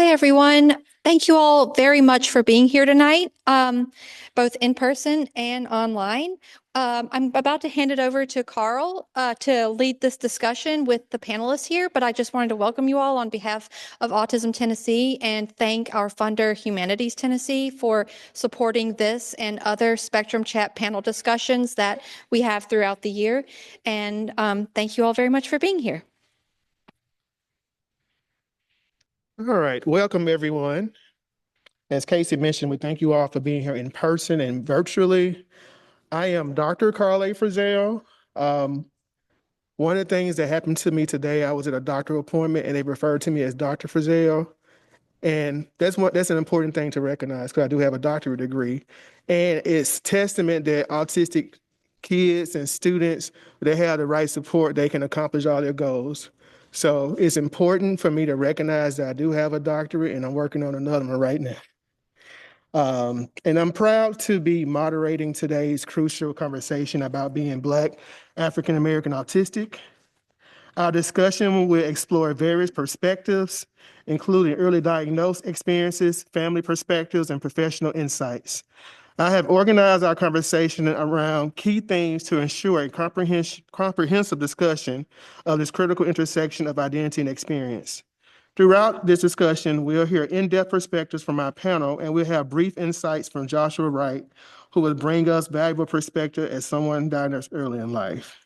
Hi, everyone. Thank you all very much for being here tonight, both in person and online. I'm about to hand it over to Carl to lead this discussion with the panelists here, but I just wanted to welcome you all on behalf of Autism Tennessee and thank our funder, Humanities Tennessee, for supporting this and other Spectrum Chat panel discussions that we have throughout the year. And thank you all very much for being here. All right, welcome everyone. As Casey mentioned, we thank you all for being here in person and virtually. I am Dr. Carl A. Frizzell. One of the things that happened to me today, I was at a doctor appointment and they referred to me as Dr. Frizzell. And that's an important thing to recognize because I do have a doctorate degree. And it's testament that autistic kids and students, they have the right support, they can accomplish all their goals. So it's important for me to recognize that I do have a doctorate and I'm working on another one right now. And I'm proud to be moderating today's crucial conversation about being Black, African American autistic. Our discussion will explore various perspectives, including early diagnosed experiences, family perspectives, and professional insights. I have organized our conversation around key themes to ensure a comprehensive discussion of this critical intersection of identity and experience. Throughout this discussion, we'll hear in-depth perspectives from our panel, and we'll have brief insights from Joshua Wright, who will bring us valuable perspective as someone diagnosed early in life.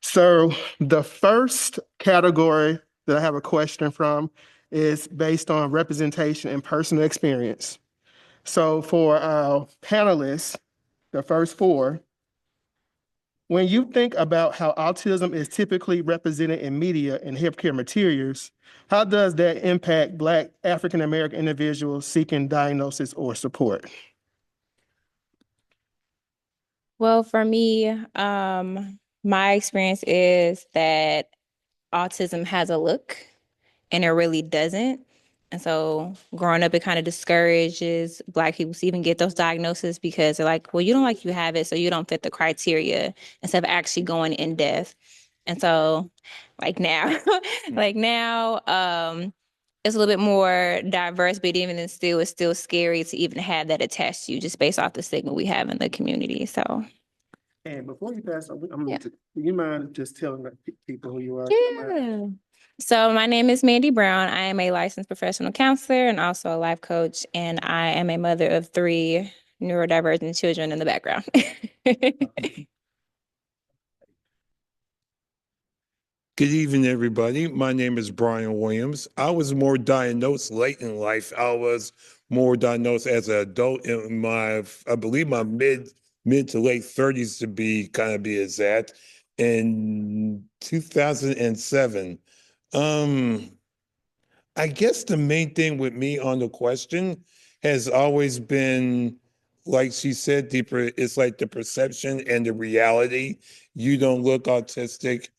So the first category that I have a question from is based on representation and personal experience. So for our panelists, the first four, when you think about how autism is typically represented in media and healthcare materials, how does that impact Black African American individuals seeking diagnosis or support? Well, for me, my experience is that autism has a look and it really doesn't. And so growing up, it kind of discourages Black people to even get those diagnoses because they're like, well, you don't like you have it, so you don't fit the criteria instead of actually going in depth. And so like now, it's a little bit more diverse, but even still, it's still scary to even have that attached to you just based off the stigma we have in the community. So. And before you pass, do you mind just telling people who you are? Yeah. So my name is Mandy Brown. I am a licensed professional counselor and also a life coach, and I am a mother of 3 neurodivergent children in the background. Good evening, everybody. My name is Brian Williams. I was more diagnosed late in life. I was more diagnosed as an adult in I believe my mid to late 30s to be exact, in 2007. I guess the main thing with me on the question has always been, like she said, it's like the perception and the reality. You don't look autistic.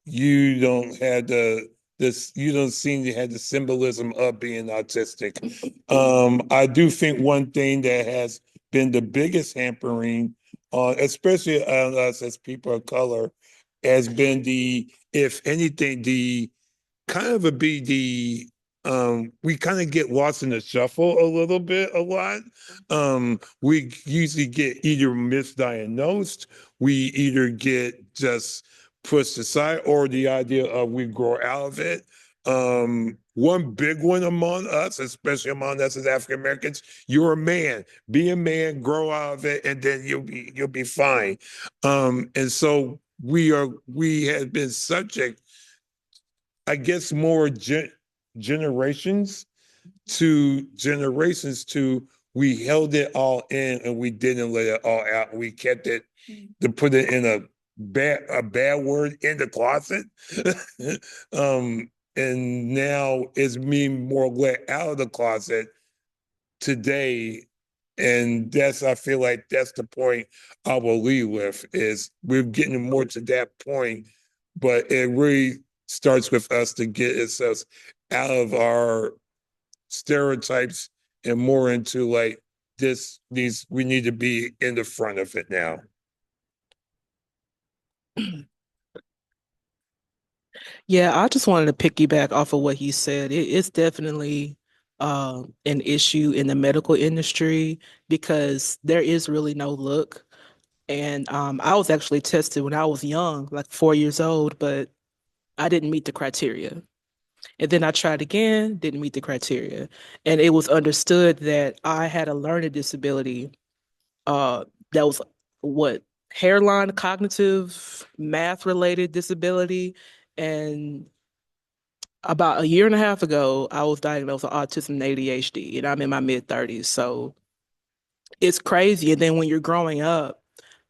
You don't have you don't seem to have the symbolism of being autistic. I do think one thing that has been the biggest hampering on, especially on us as people of color, has been if anything, the kind of we kind of get lost in the shuffle a lot. We usually get either misdiagnosed, we either get just pushed aside, or the idea of we grow out of it. One big one among us, especially among us as African Americans, you're a man. Be a man, grow out of it, and then you'll be fine. And so we have been subject, I guess, more generations to we held it all in and we didn't let it all out. We kept it, to put it in a bad word, in the closet. And now it's being more let out of the closet today. And I feel like that's the point I will leave with, is we're getting more to that point, but it really starts with us to get ourselves out of our stereotypes and more into like we need to be in the front of it now. Yeah, I just wanted to piggyback off of what he said. It's definitely an issue in the medical industry because there is really no look. And I was actually tested when I was young, like 4 years old, but I didn't meet the criteria. And then I tried again, didn't meet the criteria. And it was understood that I had a learning disability that was what hairline cognitive math related disability. And about a year and a half ago, I was diagnosed with autism and ADHD, and I'm in my mid-30s. So it's crazy. And then when you're growing up,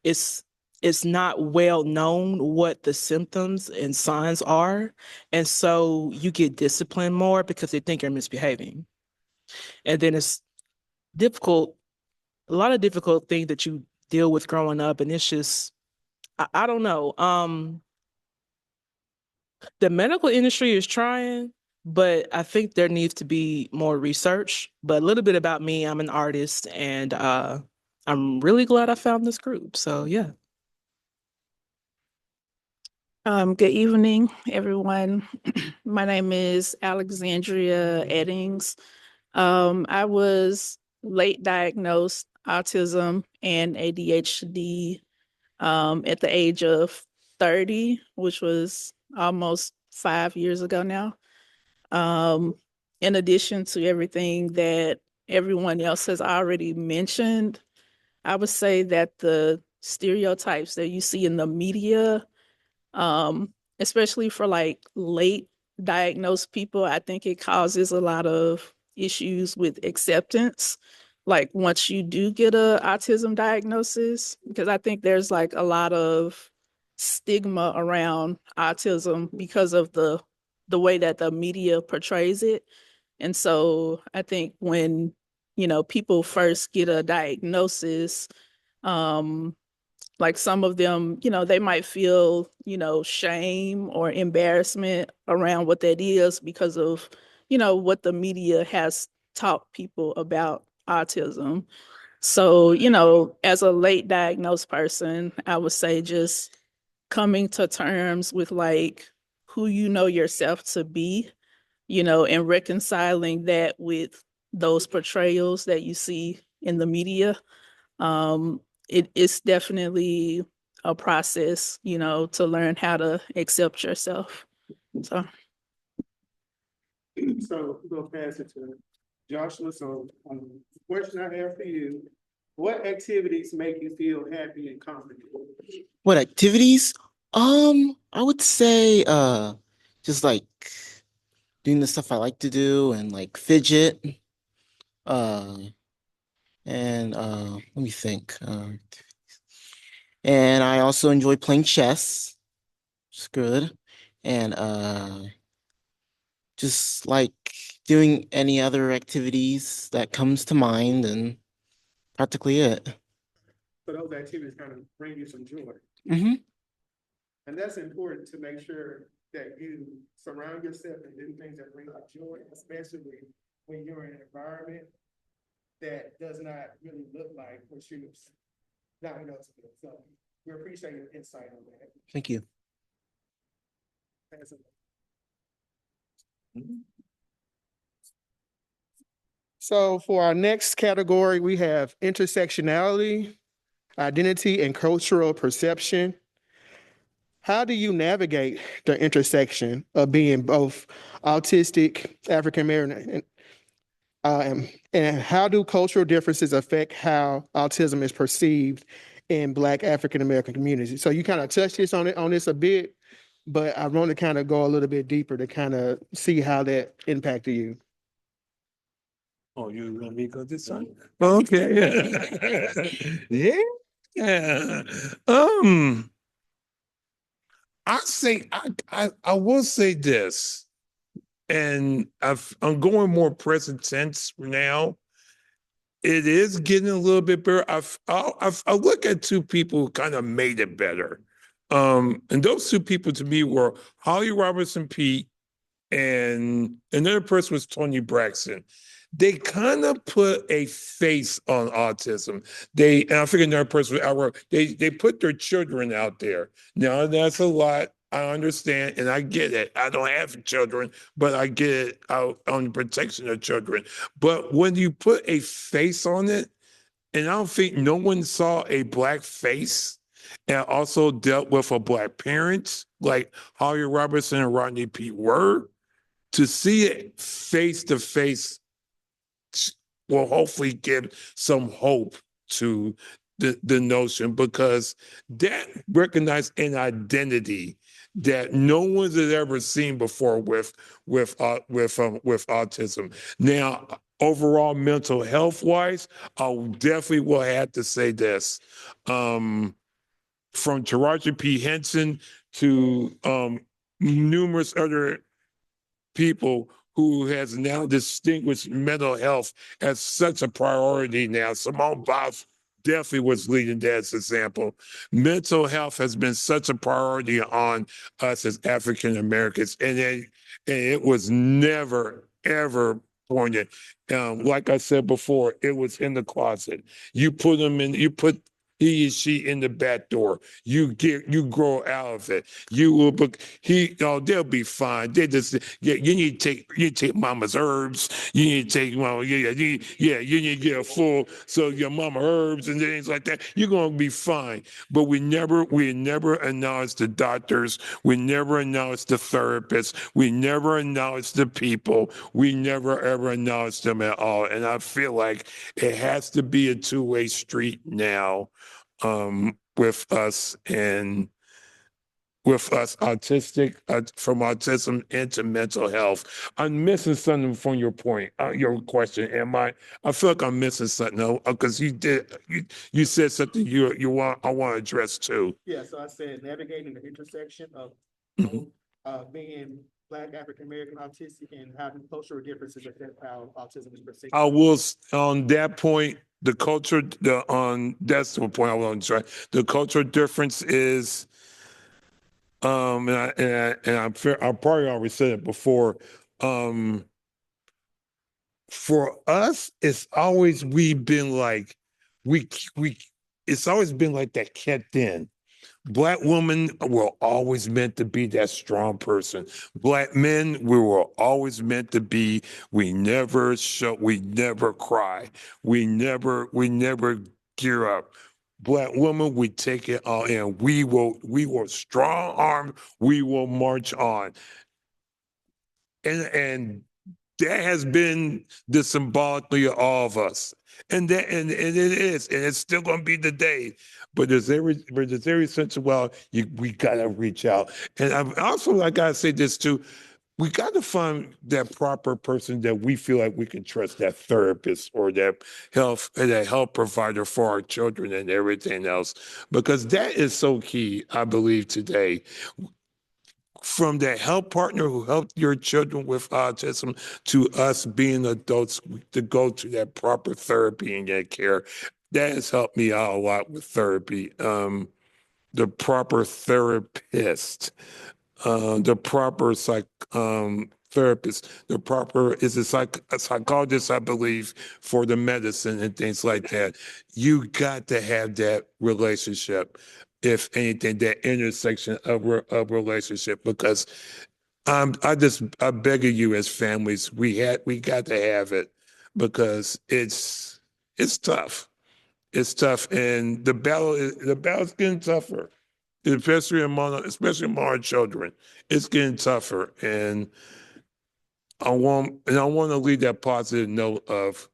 it's it's not well known what the symptoms and signs are. And so you get disciplined more because they think you're misbehaving. And then it's difficult, a lot of difficult things that you deal with growing up. And it's just, I don't know. The medical industry is trying, but I think there needs to be more research. But a little bit about me, I'm an artist, and I'm really glad I found this group. So yeah. Good evening, everyone. My name is Alexandria Eddings. I was late diagnosed autism and ADHD at the age of 30, which was almost 5 years ago now. In addition to everything that everyone else has already mentioned, I would say that the stereotypes that you see in the media, especially for like late diagnosed people, I think it causes a lot of issues with acceptance. Like once you do get a autism diagnosis, because I think there's like a lot of stigma around autism because of the way that the media portrays it. And so I think when, people first get a diagnosis, like some of them, they might feel, shame or embarrassment around what that is because of, what the media has taught people about autism. So, as a late diagnosed person, I would say just coming to terms with like who you know yourself to be, and reconciling that with those portrayals that you see in the media. It's definitely a process, to learn how to accept yourself. So We'll pass it to Joshua. So, the question I have for you, what activities make you feel happy and confident? What activities? I would say just like doing the stuff I like to do and like fidget. Uh and let me think. And I also enjoy playing chess. It's good. And just like doing any other activities that comes to mind and practically it. So those activities kind of bring you some joy. Mm-hmm. And that's important to make sure that you surround yourself and do things that bring you joy, especially when you're in an environment that does not really look like what you've diagnosed with. So we appreciate your insight on that. Thank you. So for our next category, we have intersectionality, identity, and cultural perception. How do you navigate the intersection of being both autistic, African American, and how do cultural differences affect how autism is perceived in Black African American communities? So you kind of touched on this a bit, but I want to kind of go a little bit deeper to kind of see how that impacted you. Oh, you want me to go this time? Okay. Yeah. I will say this, and I'm going more present tense now. It is getting a little bit better. I look at two people who kind of made it better. And those two people to me were Holly Robertson Pete and another person was Tony Braxton. They kind of put a face on autism. And I figured another person, they put their children out there. Now that's a lot I understand and I get it. I don't have children, but I get it out on protection of children. But when you put a face on it, and I don't think no one saw a Black face and also dealt with a Black parent like Holly Robertson and Rodney P. Word, to see it face to face will hopefully give some hope to the notion, because that recognized an identity that no one's had ever seen before with autism. Now, overall mental health wise, I definitely will have to say this. From Taraji P. Henson to numerous other people who has now distinguished mental health as such a priority now. Simone Biles definitely was leading that as example. Mental health has been such a priority on us as African Americans, and it was never, ever pointed. Like I said before, it was in the closet. You put them in, you put he or she in the back door. You grow out of it. You will they'll be fine. They just you need to take mama's herbs. You need to take you need to get a full so your mama herbs and things like that. You're gonna be fine. But we never acknowledge the doctors. We never acknowledge the therapists. We never acknowledge the people. We never ever acknowledge them at all. And I feel like it has to be a two-way street now. With us autistic, from autism into mental health. I'm missing something from your point, your question. I feel like I'm missing something because you said something I want to address too. Yeah, so I said navigating the intersection of being Black African American autistic and having cultural differences affect how autism is perceived. I will on that point. The culture, that's the point I want to try. The cultural difference is, and I probably already said it before. For us, it's always been like it's always been like that kept in. Black women were always meant to be that strong person. Black men, we were always meant to be, we never cry. We never gear up. Black women, we take it all in. We will strong armed, we will march on. And that has been the symbolically of all of us. And it is, and it's still gonna be today. But there's every sense of, well, we gotta reach out. And I also I gotta say this too. We got to find that proper person that we feel like we can trust, that therapist or that health provider for our children and everything else, because that is so key, I believe, today. From that health partner who helped your children with autism to us being adults to go to that proper therapy and that care, that has helped me out a lot with therapy. The proper therapist, the proper therapist, the proper is a psychologist, I believe, for the medicine and things like that. You got to have that relationship, if anything, that intersection of relationship, because I beg of you as families, we got to have it, because it's tough. It's tough, and the battle's getting tougher, especially among our children. It's getting tougher, and I want to leave that positive note of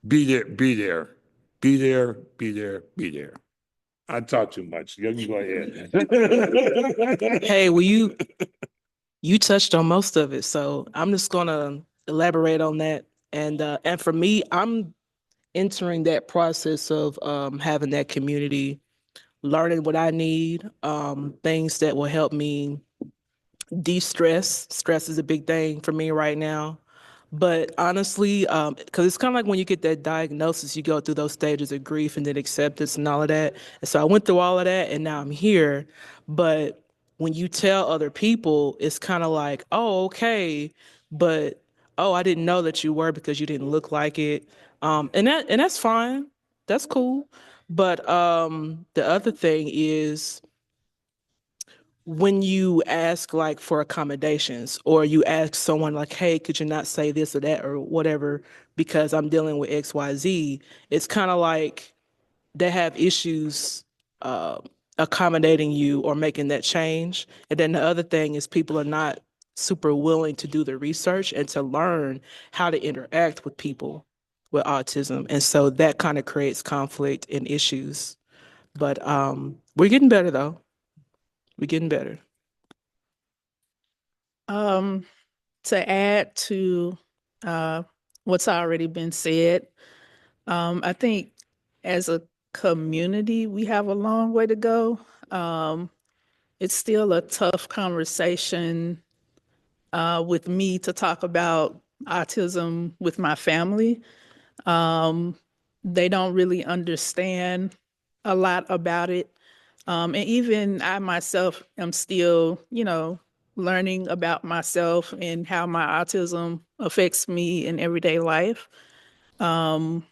be there, be there, be there, be there, be there. I talk too much. You go ahead. Hey, well, you touched on most of it, so I'm just gonna elaborate on that. And for me, I'm entering that process of having that community, learning what I need, things that will help me de-stress. Stress is a big thing for me right now. But honestly, because it's kind of like when you get that diagnosis, you go through those stages of grief and then acceptance and all of that. And so I went through all of that and now I'm here. But when you tell other people, it's kind of like, oh, okay, but oh, I didn't know that you were because you didn't look like it. And that's fine. That's cool. But the other thing is when you ask like for accommodations, or you ask someone like, hey, could you not say this or that or whatever because I'm dealing with XYZ, it's kind of like they have issues accommodating you or making that change. And then the other thing is people are not super willing to do the research and to learn how to interact with people with autism. And so that kind of creates conflict and issues. But we're getting better though. We're getting better. To add to what's already been said, I think as a community, we have a long way to go. It's still a tough conversation with me to talk about autism with my family. They don't really understand a lot about it. And even I myself am still, learning about myself and how my autism affects me in everyday life. So,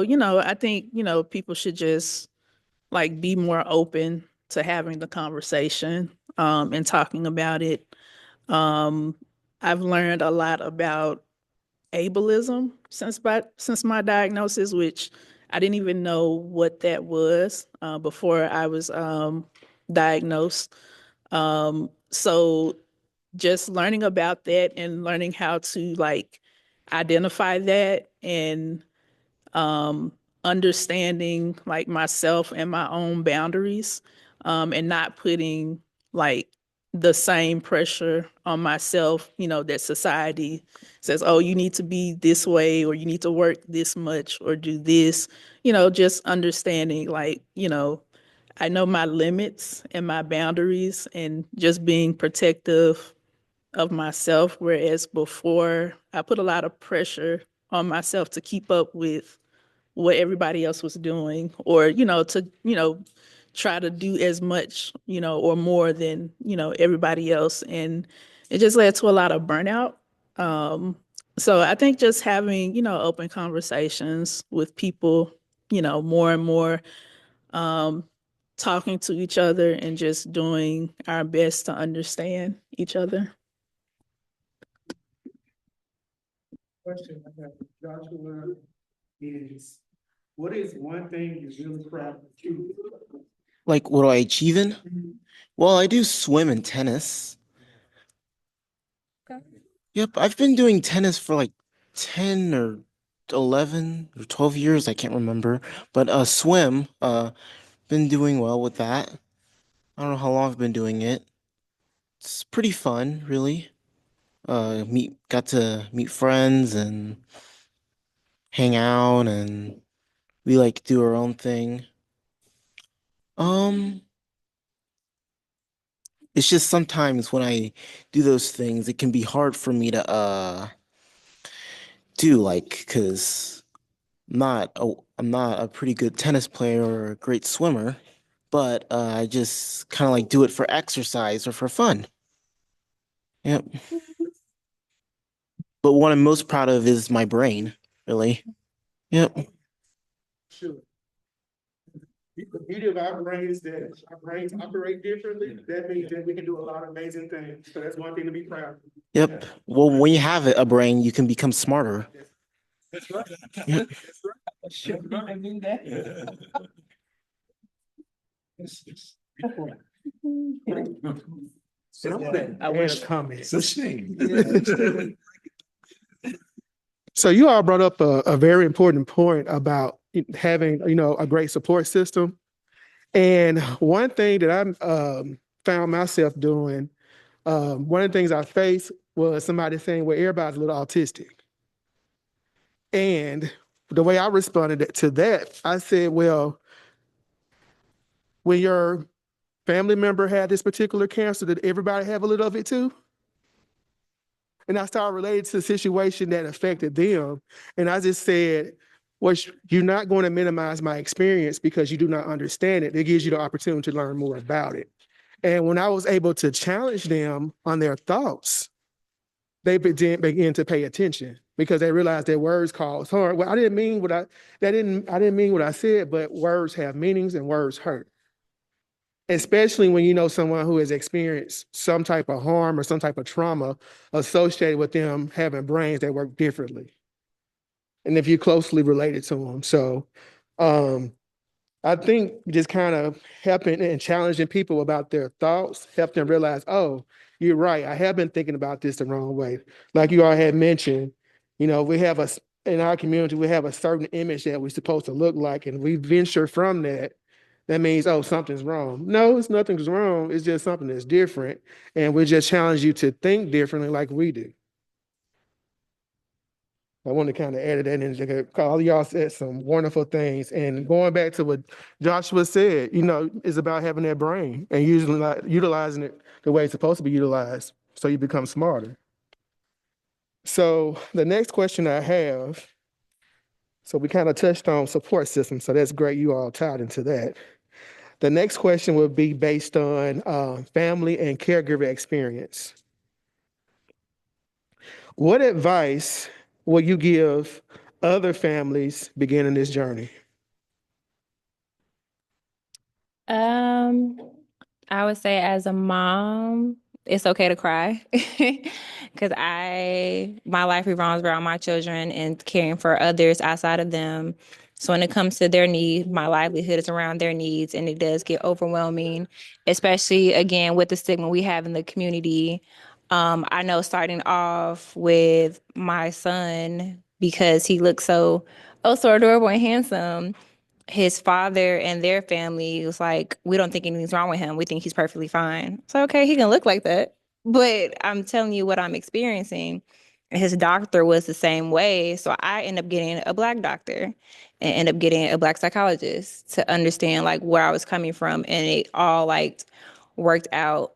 I think, people should just like be more open to having the conversation and talking about it. I've learned a lot about ableism since my diagnosis, which I didn't even know what that was before I was diagnosed. So just learning about that and learning how to like identify that and understanding like myself and my own boundaries and not putting like the same pressure on myself, that society says, oh, you need to be this way or you need to work this much or do this, just understanding like, I know my limits and my boundaries and just being protective of myself. Whereas before, I put a lot of pressure on myself to keep up with what everybody else was doing or, to, try to do as much, or more than, everybody else. And it just led to a lot of burnout. So I think just having, open conversations with people, more and more, talking to each other and just doing our best to understand each other. Question I have for Joshua is, what is one thing you're really proud of achieving? Like, what do I achieve in? Well, I do swim and tennis. Okay. Yep, I've been doing tennis for like 10 or 11 or 12 years, I can't remember. But swim, been doing well with that. I don't know how long I've been doing it. It's pretty fun, really. Got to meet friends and hang out, and we like do our own thing. Um, it's just sometimes when I do those things, it can be hard for me to do, like, 'cause I'm not a pretty good tennis player or a great swimmer, but I just kind of like do it for exercise or for fun. Yep. But what I'm most proud of is my brain, really. Yep. Sure. The beauty of our brains is that our brains operate differently. That means that we can do a lot of amazing things. So that's one thing to be proud of. Yep. Well, when you have a brain, you can become smarter. That's right. Yep. That's right. I wish comment. It's a shame. So you all brought up a very important point about having, a great support system. And one thing that I found myself doing, one of the things I faced was somebody saying, well, everybody's a little autistic. And the way I responded to that, I said, well, when your family member had this particular cancer, did everybody have a little of it too? And I started relating to the situation that affected them. And I just said, well, you're not going to minimize my experience because you do not understand it. It gives you the opportunity to learn more about it. And when I was able to challenge them on their thoughts, they begin to pay attention because they realized their words cause harm. Well, I didn't mean what I didn't mean what I said, but words have meanings and words hurt. especially when you know someone who has experienced some type of harm or some type of trauma associated with them having brains that work differently. And if you're closely related to them. So I think just kind of helping and challenging people about their thoughts, help them realize, oh, you're right. I have been thinking about this the wrong way. Like you all had mentioned, you know, in our community, we have a certain image that we're supposed to look like, and we venture from that. That means, oh, something's wrong. No, it's nothing's wrong. It's just something that's different. And we just challenge you to think differently like we do. I want to kind of add that in because all y'all said some wonderful things. And going back to what Joshua said, you know, it's about having that brain and utilizing it the way it's supposed to be utilized so you become smarter. So the next question I have, so we kind of touched on support systems, so that's great you all tied into that. The next question would be based on family and caregiver experience. What advice will you give other families beginning this journey? I would say as a mom, it's okay to cry because my life revolves around my children and caring for others outside of them. So when it comes to their needs, my livelihood is around their needs, and it does get overwhelming, especially again with the stigma we have in the community. I know starting off with my son because he looks so adorable and handsome. His father and their family was like, we don't think anything's wrong with him. We think he's perfectly fine. So, okay, he can look like that. But I'm telling you what I'm experiencing. His doctor was the same way. So I end up getting a Black doctor and end up getting a Black psychologist to understand like where I was coming from. And it all like worked out.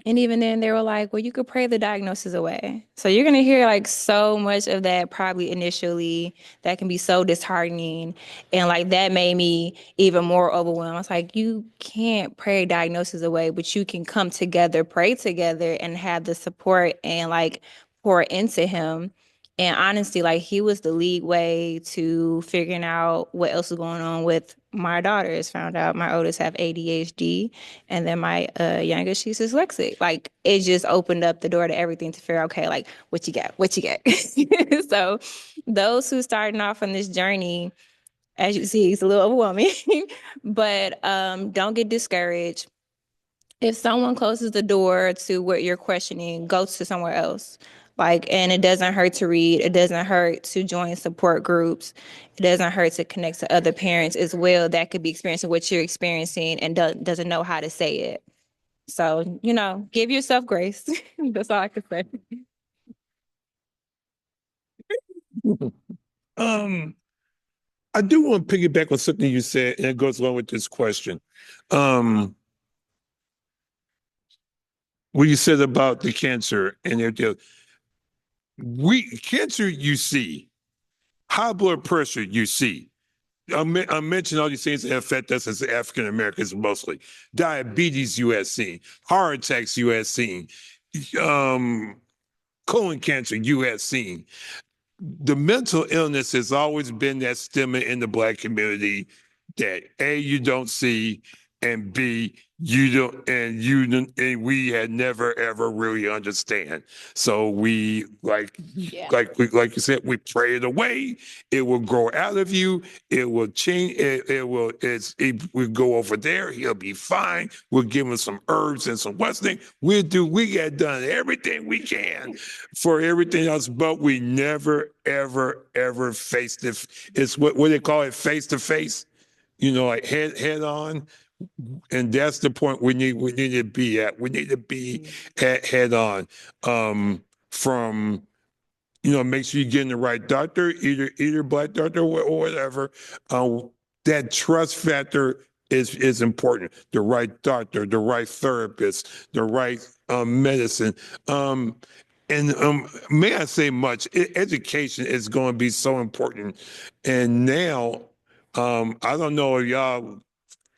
And even then, they were like, well, you could pray the diagnosis away. So you're going to hear like so much of that probably initially that can be so disheartening. And like that made me even more overwhelmed. I was like, you can't pray diagnosis away, but you can come together, pray together, and have the support and like pour into him. And honestly, like he was the lead way to figuring out what else was going on with my daughters. Found out my oldest have ADHD, and then my youngest, she's dyslexic. Like it just opened up the door to everything to figure out, okay, like what you got, what you got. So those who starting off on this journey, as you see, it's a little overwhelming, but don't get discouraged. If someone closes the door to what you're questioning, go to somewhere else. Like, and it doesn't hurt to read. It doesn't hurt to join support groups. It doesn't hurt to connect to other parents as well that could be experiencing what you're experiencing and doesn't know how to say it. So, you know, give yourself grace. That's all I can say. I do want to piggyback on something you said, and it goes along with this question. What you said about the cancer and their deal. Cancer you see, high blood pressure you see. I mentioned all these things that affect us as African Americans mostly. Diabetes you have seen, heart attacks you have seen, colon cancer you have seen. The mental illness has always been that stigma in the Black community that A, you don't see, and B, and we had never ever really understand. So we like you said, we pray it away. It will grow out of you. It will change. It will go over there. He'll be fine. We'll give him some herbs and some Western. We got done everything we can for everything else, but we never ever faced it. It's what they call it, face to face. You know, like head on. And that's the point we need to be at. We need to be at head on. From make sure you're getting the right doctor, either Black doctor or whatever. That trust factor is important. The right doctor, the right therapist, the right medicine. And may I say much, education is going to be so important. And now, I don't know if y'all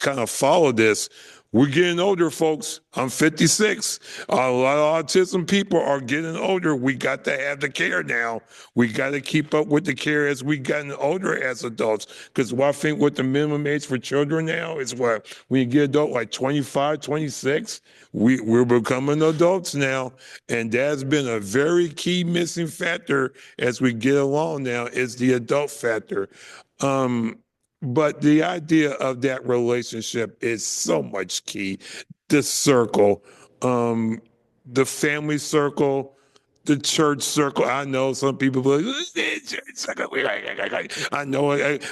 kind of follow this, We're getting older, folks. I'm 56. A lot of autism people are getting older. We got to have the care now. We got to keep up with the care as we gotten older as adults. Because I think what the minimum age for children now is what? When you get adult, like 25, 26, we're becoming adults now. And that's been a very key missing factor as we get along now is the adult factor. But the idea of that relationship is so much key. The circle, the family circle, the church circle. I know some people be like, church circle. I know at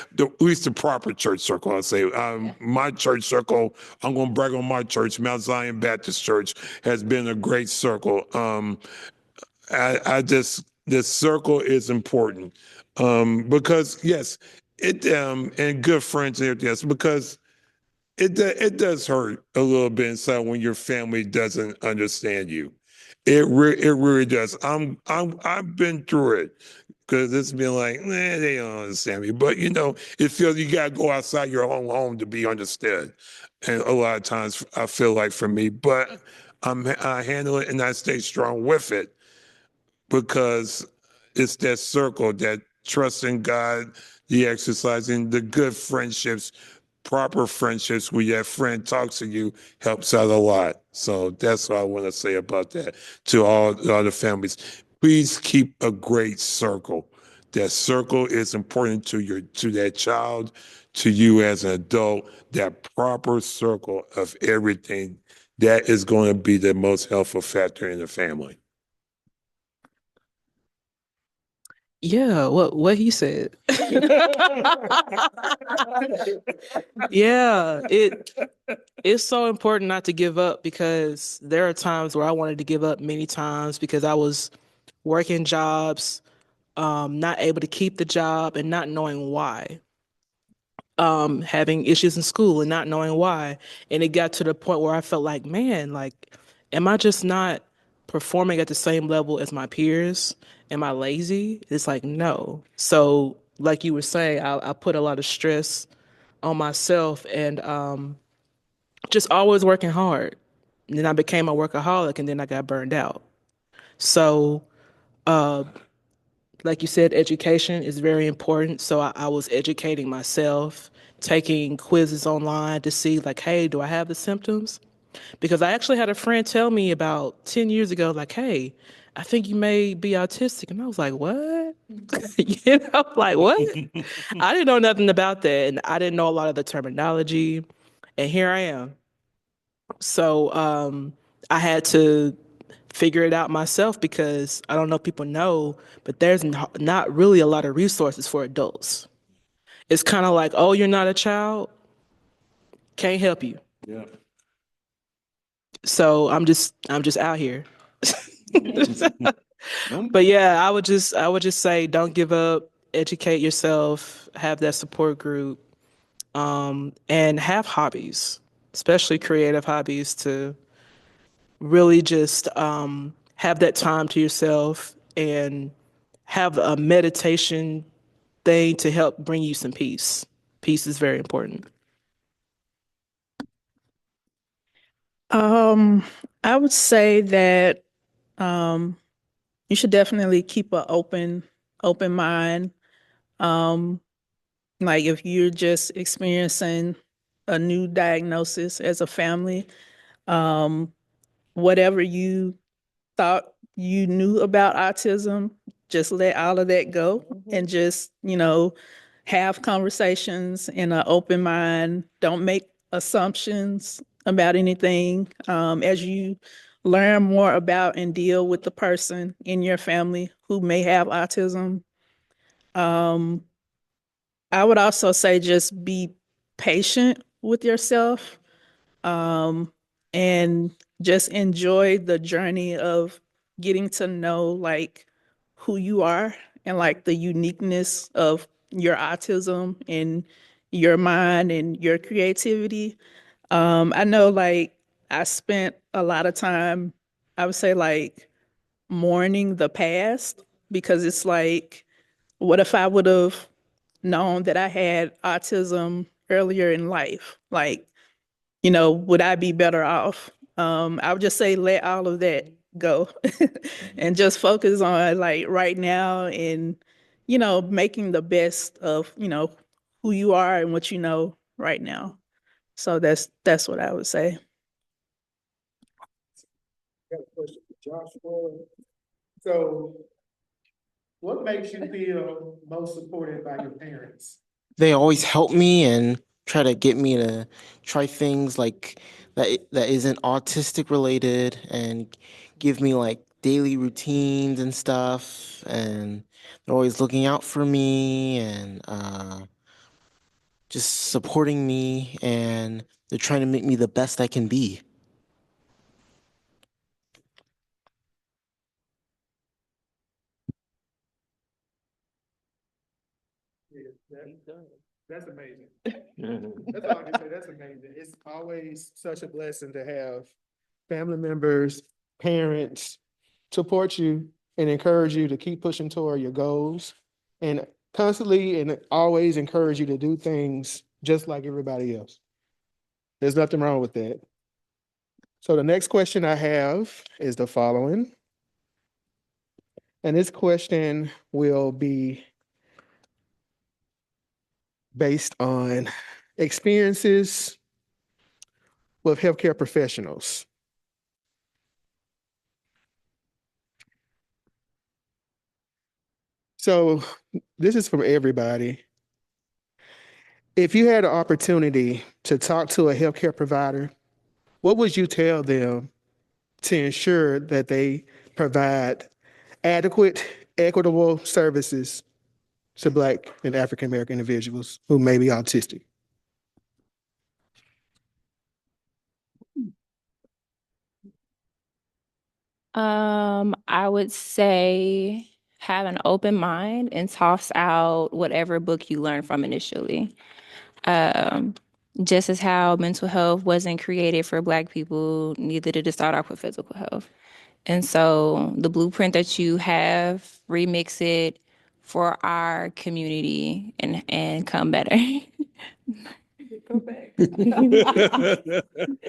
least the proper church circle. I'll say my church circle. I'm going to brag on my church, Mount Zion Baptist Church, has been a great circle. This circle is important because yes, it and good friends and everything else because it does hurt a little bit inside when your family doesn't understand you. It really does. I've been through it because it's been like, they don't understand me. But it feels you gotta go outside your own home to be understood. And a lot of times I feel like for me, but I handle it and I stay strong with it because it's that circle, that trust in God, the exercising, the good friendships, proper friendships where that friend talks to you helps out a lot. So that's what I want to say about that to all the families. Please keep a great circle. That circle is important to that child, to you as an adult. That proper circle of everything that is going to be the most helpful factor in the family. Yeah, what he said. Yeah, it's so important not to give up because there are times where I wanted to give up many times because I was working jobs, not able to keep the job and not knowing why. Having issues in school and not knowing why. And it got to the point where I felt like, man, like, am I just not performing at the same level as my peers? Am I lazy? It's like, no. So, like you were saying, I put a lot of stress on myself and just always working hard. And then I became a workaholic and then I got burned out. So, uh, like you said, education is very important. So I was educating myself, taking quizzes online to see like, hey, do I have the symptoms? Because I actually had a friend tell me about 10 years ago, like, hey, I think you may be autistic. And I was like, what? Like, what? I didn't know nothing about that. And I didn't know a lot of the terminology. And here I am. So I had to figure it out myself because I don't know if people know, but there's not really a lot of resources for adults. It's kind of like, oh, you're not a child, can't help you. Yeah. So I'm just out here. But yeah, I would just say don't give up, educate yourself, have that support group, and have hobbies, especially creative hobbies to really just have that time to yourself and have a meditation thing to help bring you some peace. Peace is very important. I would say that you should definitely keep an open mind. Like if you're just experiencing a new diagnosis as a family, whatever you thought you knew about autism, just let all of that go and just, have conversations in an open mind. Don't make assumptions about anything. As you learn more about and deal with the person in your family who may have autism, I would also say just be patient with yourself, and just enjoy the journey of getting to know like who you are and like the uniqueness of your autism and your mind and your creativity. I know like I spent a lot of time, I would say like mourning the past because it's like, what if I would have known that I had autism earlier in life? Like, would I be better off? I would just say let all of that go and just focus on like right now and, making the best of, who you are and what you know right now. So that's what I would say. Got a question for Joshua. So, what makes you feel most supported by your parents? They always help me and try to get me to try things like that isn't autistic related and give me like daily routines and stuff, and they're always looking out for me and just supporting me, and they're trying to make me the best I can be. That's amazing. That's all I can say. That's amazing. It's always such a blessing to have family members, parents support you and encourage you to keep pushing toward your goals and constantly and always encourage you to do things just like everybody else. There's nothing wrong with that. So the next question I have is the following. And this question will be based on experiences with healthcare professionals. So this is from everybody. If you had an opportunity to talk to a healthcare provider, what would you tell them to ensure that they provide adequate, equitable services to Black and African American individuals who may be autistic? I would say have an open mind and toss out whatever book you learned from initially. Um, just as how mental health wasn't created for Black people, neither did it start off with physical health. And so the blueprint that you have, remix it for our community and come better. Go back.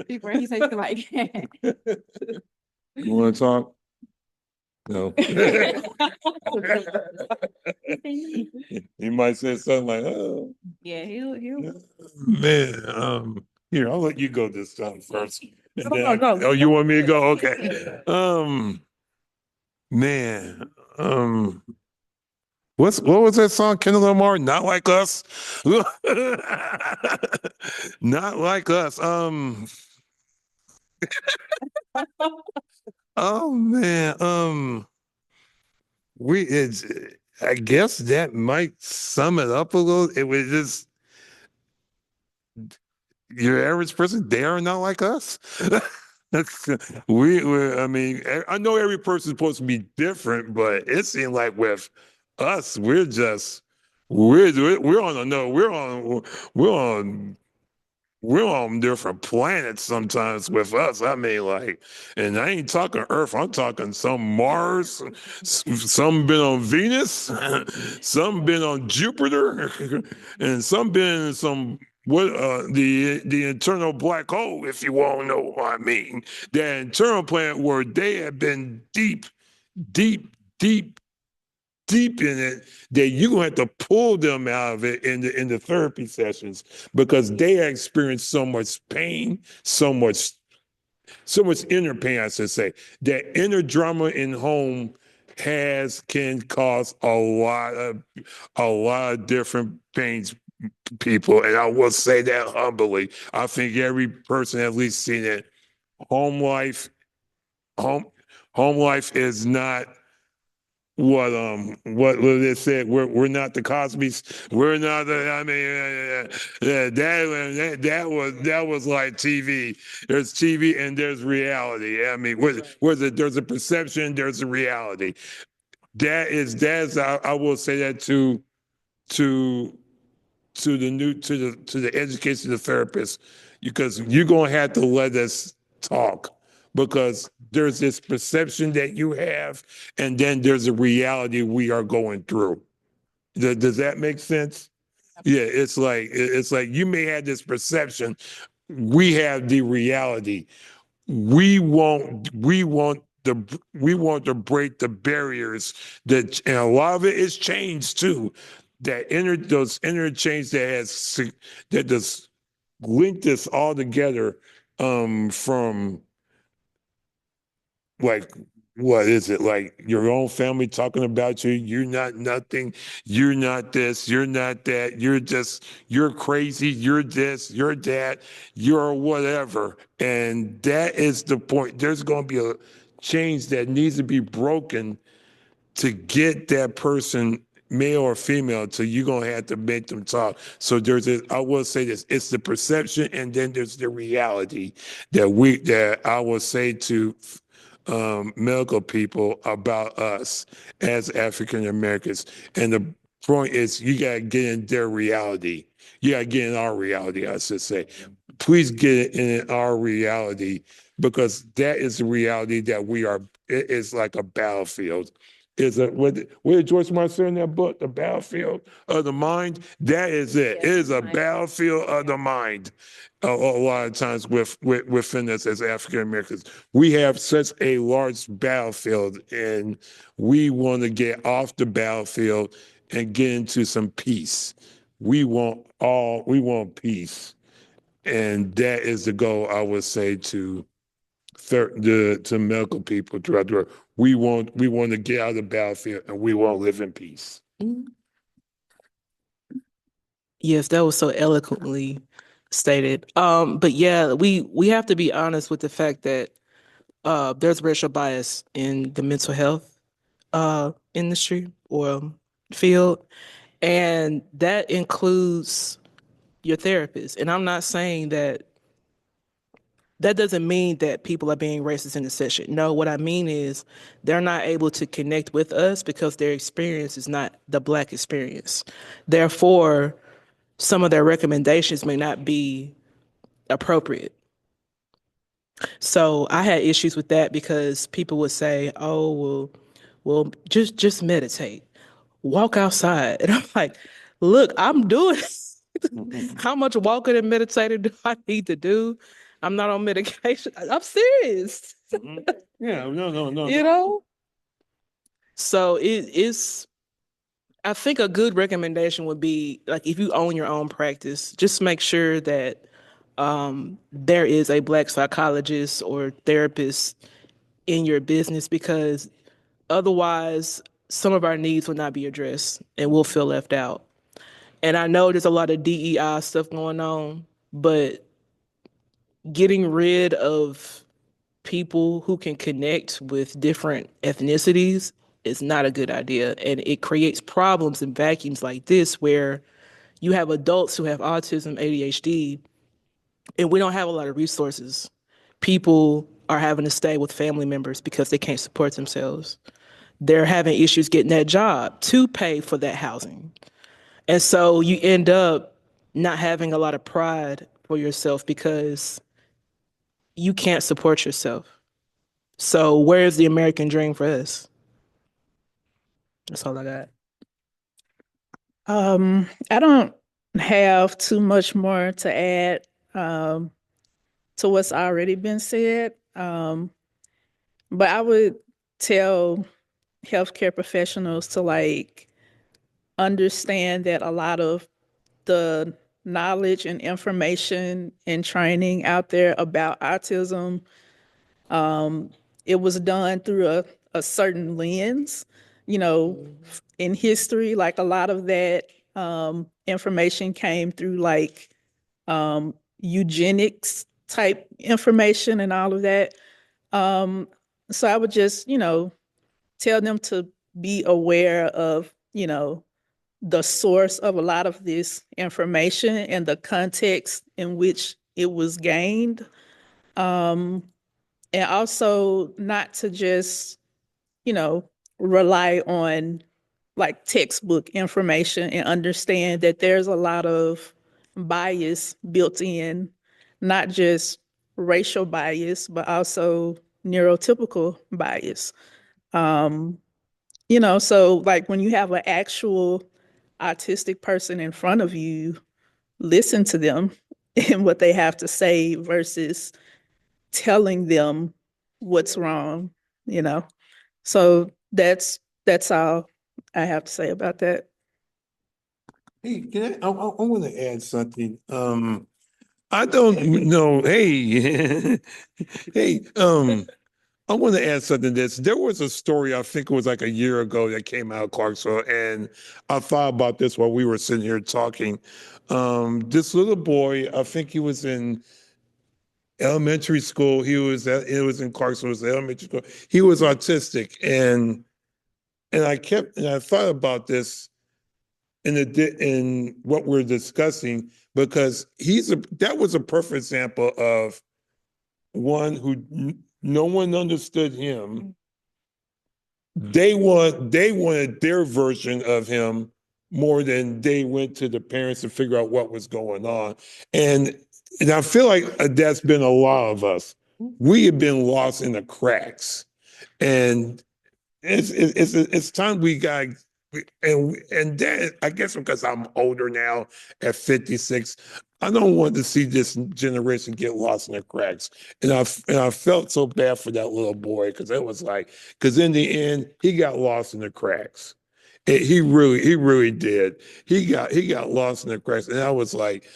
Before he says like You want to talk? No. He might say something like, "Oh, yeah, he'll man, here, I'll let you go this time first." And then go. oh, you want me to go? Okay. Man, what was that song? Kendall Lamar, Not Like Us. Not like us. Oh man, it's I guess that might sum it up a little. It was just your average person, they are not like us. I mean, I know every person's supposed to be different, but it seemed like with us, we're on another, we're on we're on different planets sometimes with us. I mean, like, and I ain't talking Earth, I'm talking some Mars, some been on Venus, some been on Jupiter, and some been in some the internal black hole, if you want to know what I mean. The internal planet where they have been deep, deep, deep, deep in it, that you're gonna have to pull them out of it in the therapy sessions because they experience so much pain, so much inner pain, I should say. That inner drama in home can cause a lot of different pains, people, and I will say that humbly. I think every person at least seen it. Home life, home home life is not what they said. We're not the Cosbys. We're not the. I mean, that was like TV. There's TV and there's reality. I mean, there's a perception, there's a reality. That's I will say that to to the education of the therapist, because you're gonna have to let us talk, because there's this perception that you have, and then there's a reality we are going through. Does that make sense? Yeah, it's like you may have this perception we have the reality. We want to break the barriers that, and a lot of it is change too. Those interchange that just link this all together, from like, what is it, like your own family talking about you? You're not nothing. You're not this. You're not that. You're crazy. You're this. You're that. You're whatever. And that is the point. There's going to be a change that needs to be broken to get that person, male or female, so you're going to have to make them talk. So I will say this, it's the perception, and then there's the reality that I will say to medical people about us as African Americans. And the point is, you got to get in their reality. You got to get in our reality, I should say. Please get in our reality, because that is the reality that we are. It is like a battlefield. What did Joyce Meyer say in that book, The Battlefield of the Mind? That is it. It is a battlefield of the mind. A lot of times within us as African Americans, we have such a large battlefield, and we want to get off the battlefield and get into some peace. We want peace, and that is the goal. I would say to medical people throughout the world. We want to get out of the battlefield, and we want to live in peace. Yes, that was so eloquently stated. But yeah, we have to be honest with the fact that there's racial bias in the mental health industry or field, and that includes your therapist. And I'm not saying that doesn't mean that people are being racist in the session. No, what I mean is they're not able to connect with us because their experience is not the Black experience. Therefore, some of their recommendations may not be appropriate. So I had issues with that because people would say, "Oh, well, just meditate, walk outside," and I'm like, "Look, I'm doing how much walking and meditating do I need to do? I'm not on medication. I'm serious." Yeah, no. You know? So it's, I think a good recommendation would be, like, if you own your own practice, just make sure that there is a Black psychologist or therapist in your business, because otherwise some of our needs will not be addressed and we'll feel left out. And I know there's a lot of DEI stuff going on, but getting rid of people who can connect with different ethnicities is not a good idea. And it creates problems in vacuums like this, where you have adults who have autism, ADHD, and we don't have a lot of resources. People are having to stay with family members because they can't support themselves. They're having issues getting that job to pay for that housing. And so you end up not having a lot of pride for yourself because you can't support yourself. So where's the American dream for us? That's all I got. I don't have too much more to add to what's already been said. But I would tell healthcare professionals to, like, understand that a lot of the knowledge and information and training out there about autism, it was done through a certain lens, in history. Like, a lot of that information came through, like, eugenics type information and all of that. So I would just, tell them to be aware of, the source of a lot of this information and the context in which it was gained. And also not to just, rely on, like, textbook information, and understand that there's a lot of bias built in, not just racial bias, but also neurotypical bias. So, like, when you have an actual autistic person in front of you, listen to them in what they have to say versus telling them what's wrong, you know? So that's all I have to say about that. Hey, I want to add something. I don't know. Hey, hey, I want to add something to this. There was a story, I think it was like a year ago, that came out of Clarksville, and I thought about this while we were sitting here talking. This little boy, I think he was in elementary school. It was in Clarksville, it was elementary school. He was autistic, and I thought about this in what we're discussing, because that was a perfect example of one who no one understood him. They wanted their version of him more than they went to the parents to figure out what was going on. And I feel like that's been a lot of us. We have been lost in the cracks. And it's time we got, and that, I guess because I'm older now at 56, I don't want to see this generation get lost in the cracks. And I felt so bad for that little boy, because it was like, because in the end he got lost in the cracks. He really did. He got lost in the cracks, and I was like,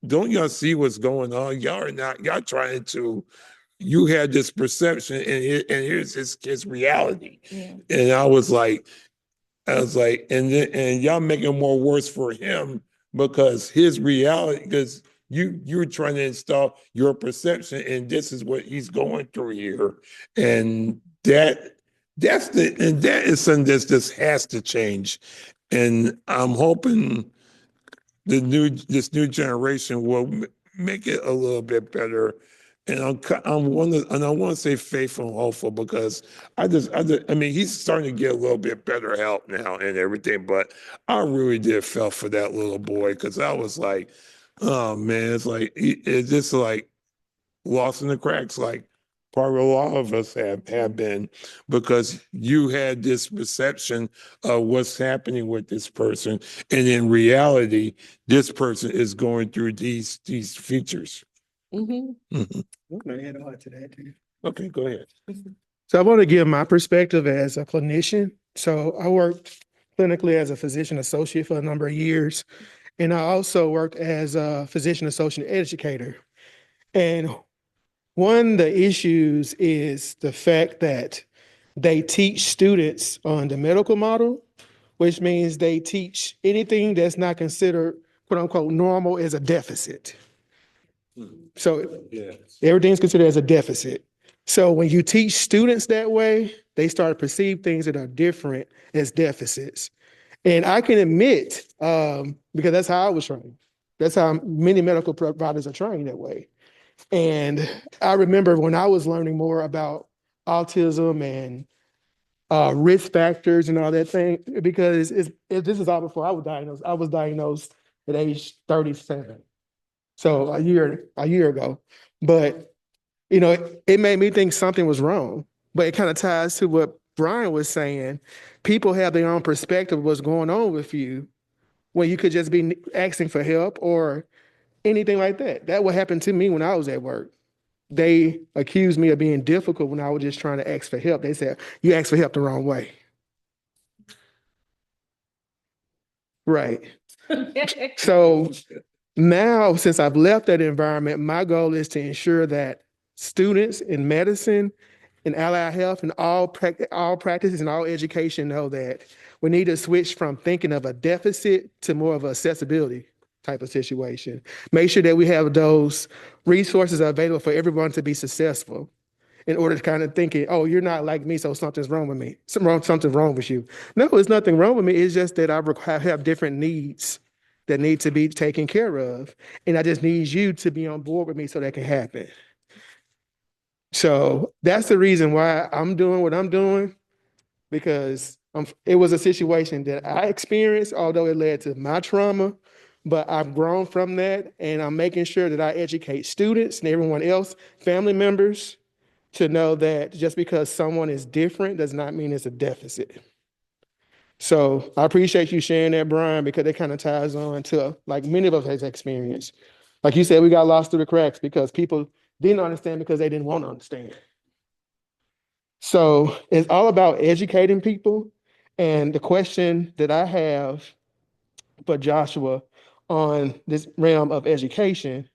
don't y'all see what's going on? Y'all trying to. You had this perception, and here's his reality. Yeah. And I was like, and y'all making it more worse for him, because his reality, because you're trying to install your perception, and this is what he's going through here. And that is something that just has to change. And I'm hoping this new generation will make it a little bit better. And I want to say faithful and hopeful, because I mean, he's starting to get a little bit better help now and everything, but I really did feel for that little boy, because I was like, oh man, it's just like lost in the cracks, like probably a lot of us have been, because you had this perception of what's happening with this person, and in reality, this person is going through these features. Mm-hmm. Mhm. I'm gonna add on to that too. Okay, go ahead. So I want to give my perspective as a clinician. So I worked clinically as a physician associate for a number of years, and I also worked as a physician associate educator. And one of the issues is the fact that they teach students on the medical model, which means they teach anything that's not considered quote unquote normal as a deficit. So Yeah. everything's considered as a deficit. So when you teach students that way, they start to perceive things that are different as deficits. And I can admit, because that's how I was trained. That's how many medical providers are trained that way. And I remember when I was learning more about autism and risk factors and all that thing, because this is all before I was diagnosed. I was diagnosed at age 37. So a year ago. But you know, it made me think something was wrong. But it kind of ties to what Brian was saying. People have their own perspective of what's going on with you, when you could just be asking for help or anything like that. That what happened to me when I was at work. They accused me of being difficult when I was just trying to ask for help. They said, you asked for help the wrong way. Right. So now, since I've left that environment, my goal is to ensure that students in medicine and allied health and all practices and all education know that we need to switch from thinking of a deficit to more of an accessibility type of situation. Make sure that we have those resources available for everyone to be successful, in order to kind of thinking, oh, you're not like me, so something's wrong with me. Something's wrong with you. No, it's nothing wrong with me. It's just that I have different needs that need to be taken care of. And I just need you to be on board with me so that can happen. So that's the reason why I'm doing what I'm doing, because it was a situation that I experienced, although it led to my trauma, but I've grown from that, and I'm making sure that I educate students and everyone else, family members, to know that just because someone is different does not mean it's a deficit. So I appreciate you sharing that, Brian, because it kind of ties on to like many of us has experienced. Like you said, we got lost through the cracks because people didn't understand because they didn't want to understand. So it's all about educating people. And the question that I have for Joshua on this realm of education,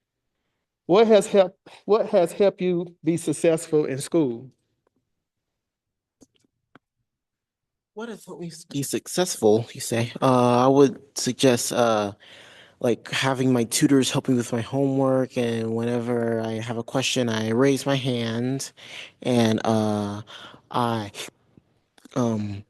what has helped you be successful in school? What has helped me be successful, you say? I would suggest like having my tutors help me with my homework, and whenever I have a question, I raise my hand, and I um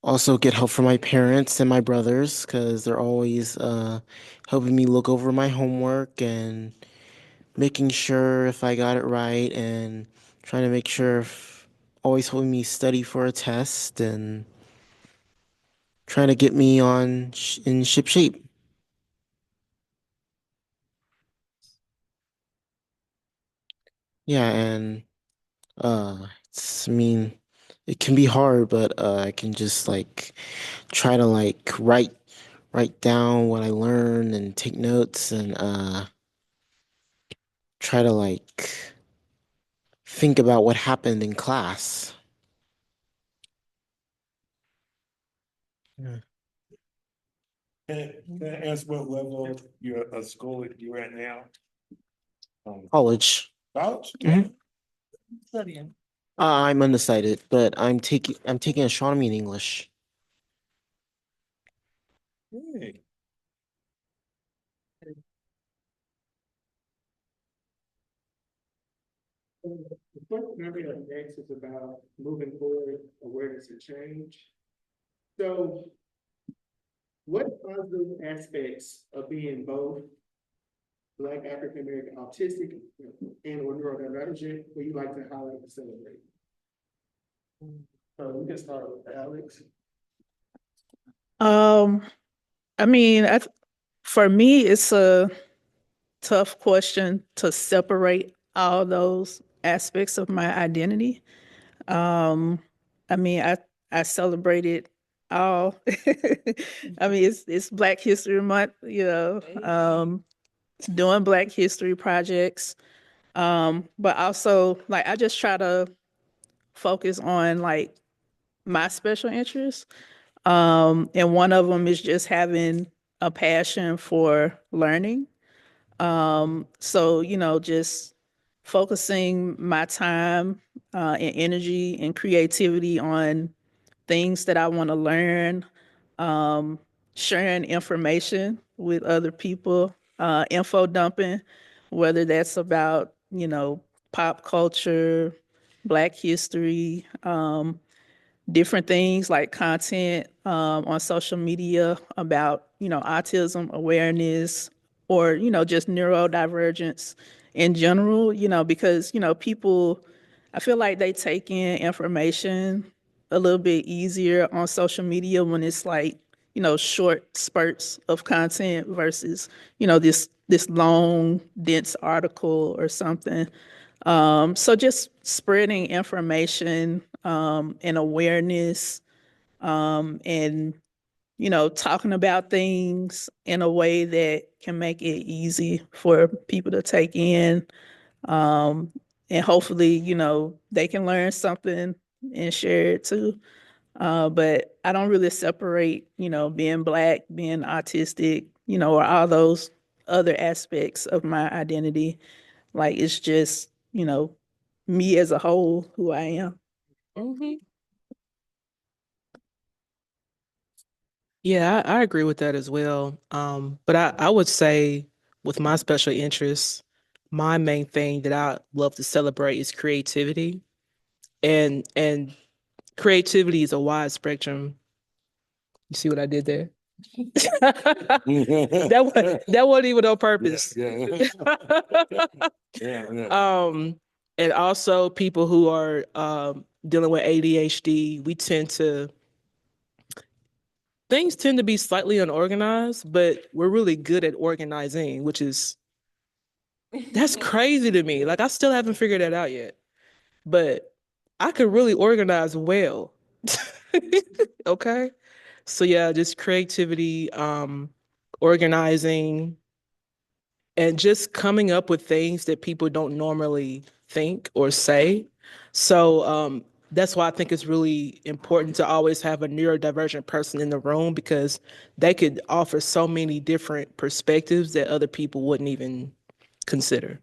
also get help from my parents and my brothers because they're always helping me look over my homework and making sure if I got it right, and trying to make sure if always helping me study for a test and trying to get me in ship shape. Yeah, and I mean, it can be hard, but I can just like try to like write down what I learned and take notes, and try to like think about what happened in class. Yeah. Can I ask what level you're of school you're at now? College. College? Mhm. Studying. I'm undecided, but I'm taking astronomy and English. Hey. The question I have next is about moving forward, awareness and change. So, what positive aspects of being both Black African American autistic and or neurodivergent would you like to highlight and celebrate? So we can start with Alex. I mean, for me, it's a tough question to separate all those aspects of my identity. Um, I mean, I celebrated all. I mean, it's Black History Month, doing Black History projects. But also, like, I just try to focus on like my special interests. And one of them is just having a passion for learning. So, just focusing my time and energy and creativity on things that I want to learn, um, sharing information with other people, info dumping, whether that's about, pop culture, Black history, different things like content on social media about, autism awareness or, just neurodivergence in general, because, people, I feel like they take in information a little bit easier on social media when it's like, short spurts of content versus, this long, dense article or something. So just spreading information and awareness and talking about things in a way that can make it easy for people to take in. Um, and hopefully, they can learn something and share it too. But I don't really separate, being Black, being autistic, or all those other aspects of my identity. Like it's just, me as a whole, who I am. Mm-hmm. Yeah, I agree with that as well. But I would say with my special interests, my main thing that I love to celebrate is creativity. And creativity is a wide spectrum. You see what I did there? That wasn't even on purpose. Yeah. And also people who are dealing with ADHD, things tend to be slightly unorganized, but we're really good at organizing, that's crazy to me. Like I still haven't figured that out yet, but I could really organize well. Okay. So yeah, just creativity, organizing, and just coming up with things that people don't normally think or say. So that's why I think it's really important to always have a neurodivergent person in the room, because they could offer so many different perspectives that other people wouldn't even consider.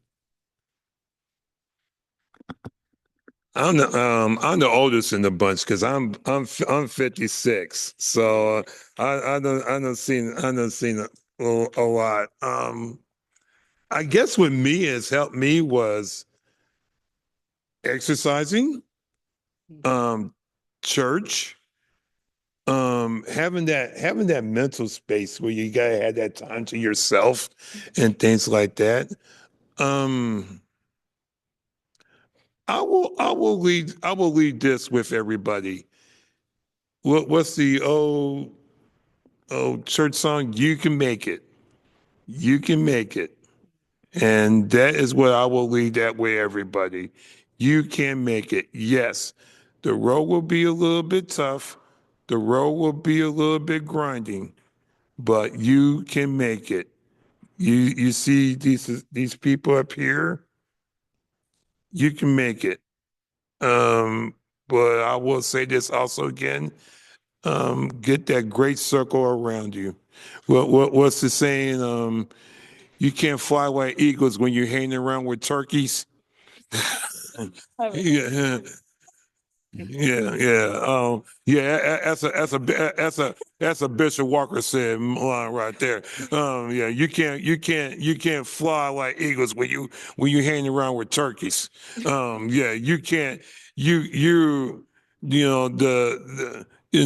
I'm the oldest in the bunch because I'm 56. So I don't seen a lot. I guess what me has helped me was exercising, church, having that mental space where you gotta have that time to yourself and things like that. I will leave this with everybody. What's the church song? You can make it. You can make it. And that is what I will leave that way, everybody. You can make it. Yes, the road will be a little bit tough. The road will be a little bit grinding, but you can make it. You see these people up here, you can make it. But I will say this also again, get that great circle around you. What's the saying? You can't fly like eagles when you're hanging around with turkeys. Yeah, yeah. That's a Bishop Walker said line right there. Yeah, you can't fly like eagles when you hang around with turkeys. Yeah, you can't. You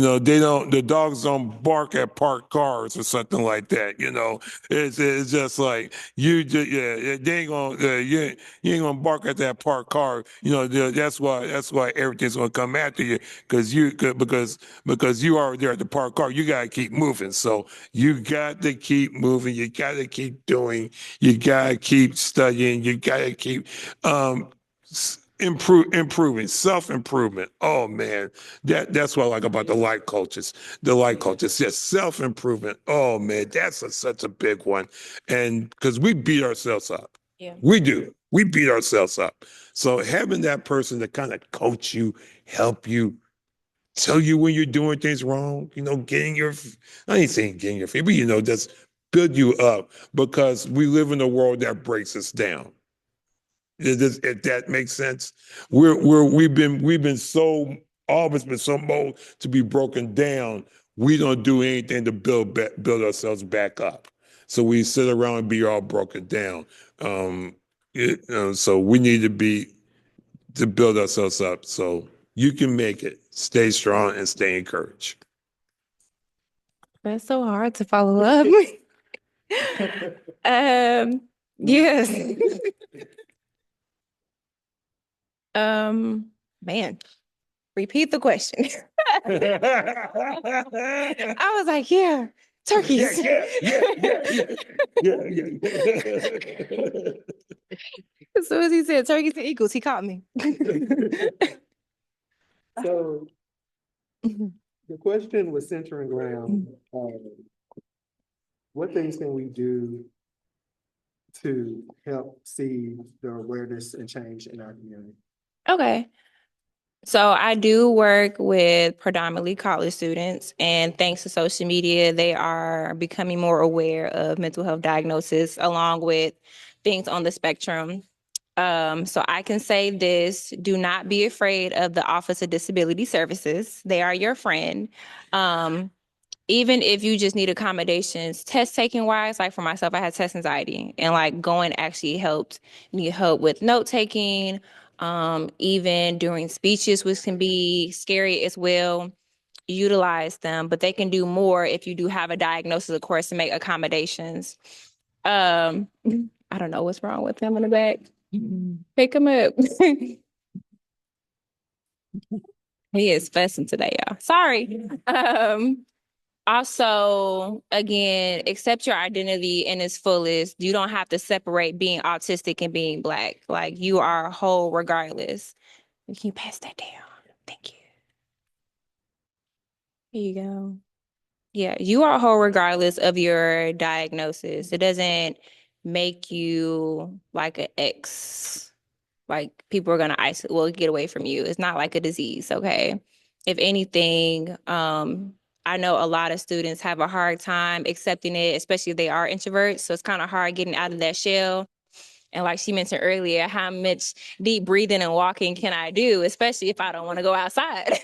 know they don't, the dogs don't bark at parked cars or something like that. It's just like they ain't gonna you ain't gonna bark at that parked car. That's why everything's gonna come after you because you are there at the parked car. You gotta keep moving. So you got to keep moving. You got to keep doing. You got to keep studying. You got to keep improving, self-improvement. Oh man, that's what I like about the light coaches. The light coaches, yes, self-improvement. Oh man, such a big one. And because we beat ourselves up. Yeah. We do. We beat ourselves up. So having that person to kind of coach you, help you, tell you when you're doing things wrong, I ain't saying getting your feet, but just build you up, because we live in a world that breaks us down. If that makes sense, we've been so, always been so molded to be broken down. We don't do anything to build ourselves back up. So we sit around and be all broken down. So we need to build ourselves up. So you can make it. Stay strong and stay encouraged. That's so hard to follow up. Yes. Man, repeat the question. I was like, yeah, turkeys. As soon as he said turkeys and eagles, he caught me. So the question was centering around what things can we do to help see the awareness and change in our community? Okay. So I do work with predominantly college students, and thanks to social media, they are becoming more aware of mental health diagnosis along with things on the spectrum. So I can say this: do not be afraid of the Office of Disability Services. They are your friend. Even if you just need accommodations, test taking wise, like for myself, I had test anxiety, and like going actually helped. Need help with note taking, even during speeches, which can be scary as well. Utilize them, but they can do more if you do have a diagnosis, of course, to make accommodations. I don't know what's wrong with him in the back. Pick him up. He is fussing today, y'all. Sorry. Also, again, accept your identity in its fullest. You don't have to separate being autistic and being Black. Like, you are whole regardless. Can you pass that down? Thank you. Here you go. Yeah, you are whole regardless of your diagnosis. It doesn't make you like an ex. Like people are gonna isolate, will get away from you. It's not like a disease, okay? If anything, I know a lot of students have a hard time accepting it, especially if they are introverts. So it's kind of hard getting out of that shell. And like she mentioned earlier, how much deep breathing and walking can I do, especially if I don't want to go outside?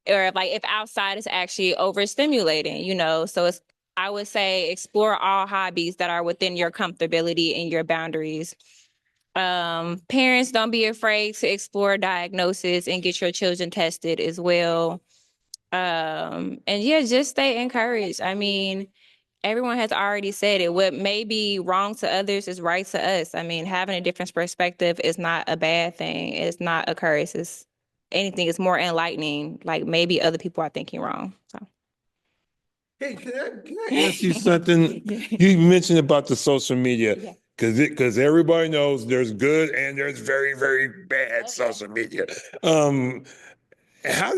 Or if outside is actually overstimulating, you know? So I would say explore all hobbies that are within your comfortability and your boundaries. Parents, don't be afraid to explore diagnoses and get your children tested as well. And yeah, just stay encouraged. I mean, everyone has already said it. What may be wrong to others is right to us. I mean, having a different perspective is not a bad thing. It's not a curse. It's anything. It's more enlightening. Like maybe other people are thinking wrong. So. Hey, can I ask you something? You mentioned about the social media. Yeah. Because everybody knows there's good and there's very, very bad social media. How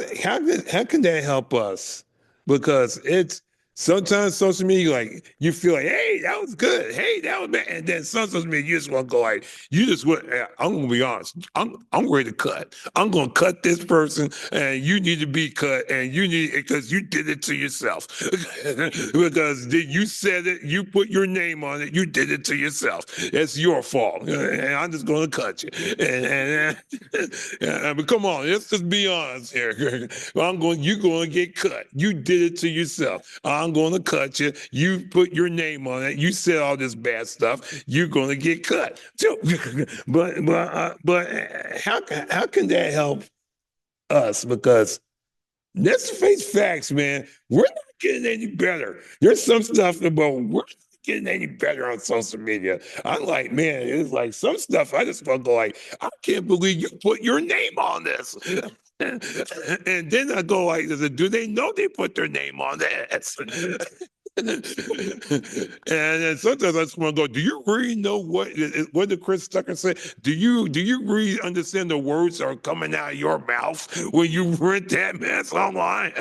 can that help us? Because it's sometimes social media, like you feel like, hey, that was good. Hey, that was bad. And then some social media, you just want to go like, you just want, I'm gonna be honest, I'm ready to cut. I'm gonna cut this person and you need to be cut and you need because you did it to yourself. Because you said it, you put your name on it, you did it to yourself. It's your fault. And I'm just gonna cut you. But come on, let's just be honest here. You're going to get cut. You did it to yourself. I'm going to cut you. You put your name on it. You said all this bad stuff. You're going to get cut. So, but how can that help us? Because let's face facts, man. We're not getting any better. There's some stuff about we're not getting any better on social media. I'm like, man, it's like some stuff I just want to go like, I can't believe you put your name on this. And then I go like, do they know they put their name on this? And then sometimes I just want to go, do you really know what did Chris Tucker say? Do you really understand the words that are coming out of your mouth when you rent that mess online?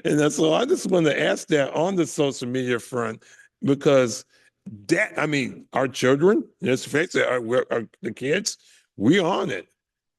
And that's so I just want to ask that on the social media front, because I mean, our children, let's face it, the kids, we on it.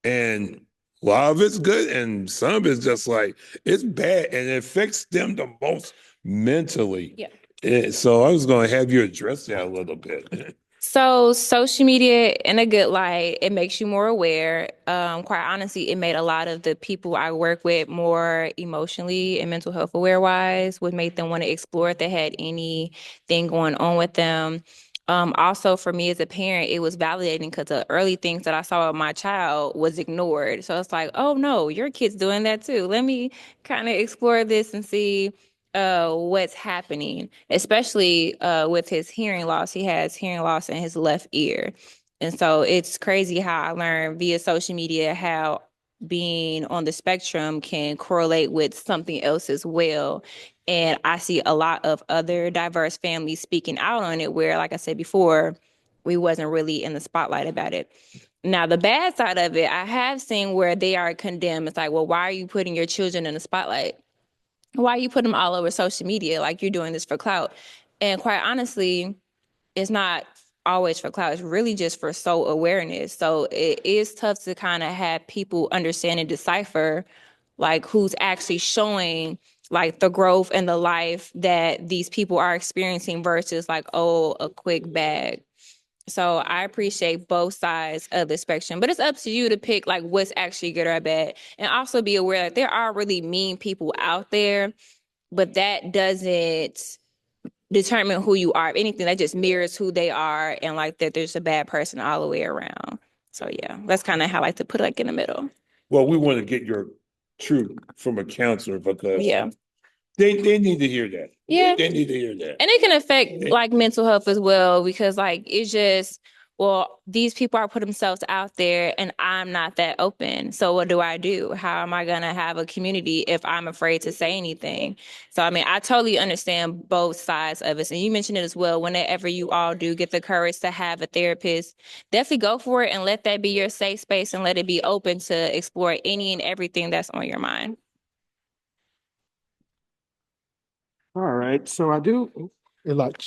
And a lot of it's good and some of it's just like, it's bad and it affects them the most mentally. Yeah. So I was going to have you address that a little bit. So social media, in a good light, it makes you more aware. Quite honestly, it made a lot of the people I work with more emotionally and mental health aware wise, what made them want to explore if they had anything going on with them. Also for me as a parent, it was validating because the early things that I saw with my child was ignored. So it's like, oh no, your kid's doing that too. Let me kind of explore this and see what's happening, especially with his hearing loss. He has hearing loss in his left ear. And so it's crazy how I learned via social media how being on the spectrum can correlate with something else as well. And I see a lot of other diverse families speaking out on it where, like I said before, we wasn't really in the spotlight about it. Now, the bad side of it, I have seen where they are condemned. It's like, well, why are you putting your children in the spotlight? Why you put them all over social media like you're doing this for clout? And quite honestly, it's not always for clout. It's really just for soul awareness. So it is tough to kind of have people understand and decipher like who's actually showing like the growth and the life that these people are experiencing versus like, oh, a quick bag. So I appreciate both sides of the spectrum, but it's up to you to pick like what's actually good or bad. And also be aware that there are really mean people out there, but that doesn't determine who you are. If anything, that just mirrors who they are and like that there's a bad person all the way around. So yeah, that's kind of how I like to put it like in the middle. Well, we want to get your truth from a counselor because Yeah. they need to hear that. Yeah. They need to hear that. And it can affect like mental health as well, because like it's just, well, these people are putting themselves out there and I'm not that open. So what do I do? How am I going to have a community if I'm afraid to say anything? So, I mean, I totally understand both sides of it. And you mentioned it as well, whenever you all do get the courage to have a therapist, definitely go for it and let that be your safe space and let it be open to explore any and everything that's on your mind. All right, so I do, like,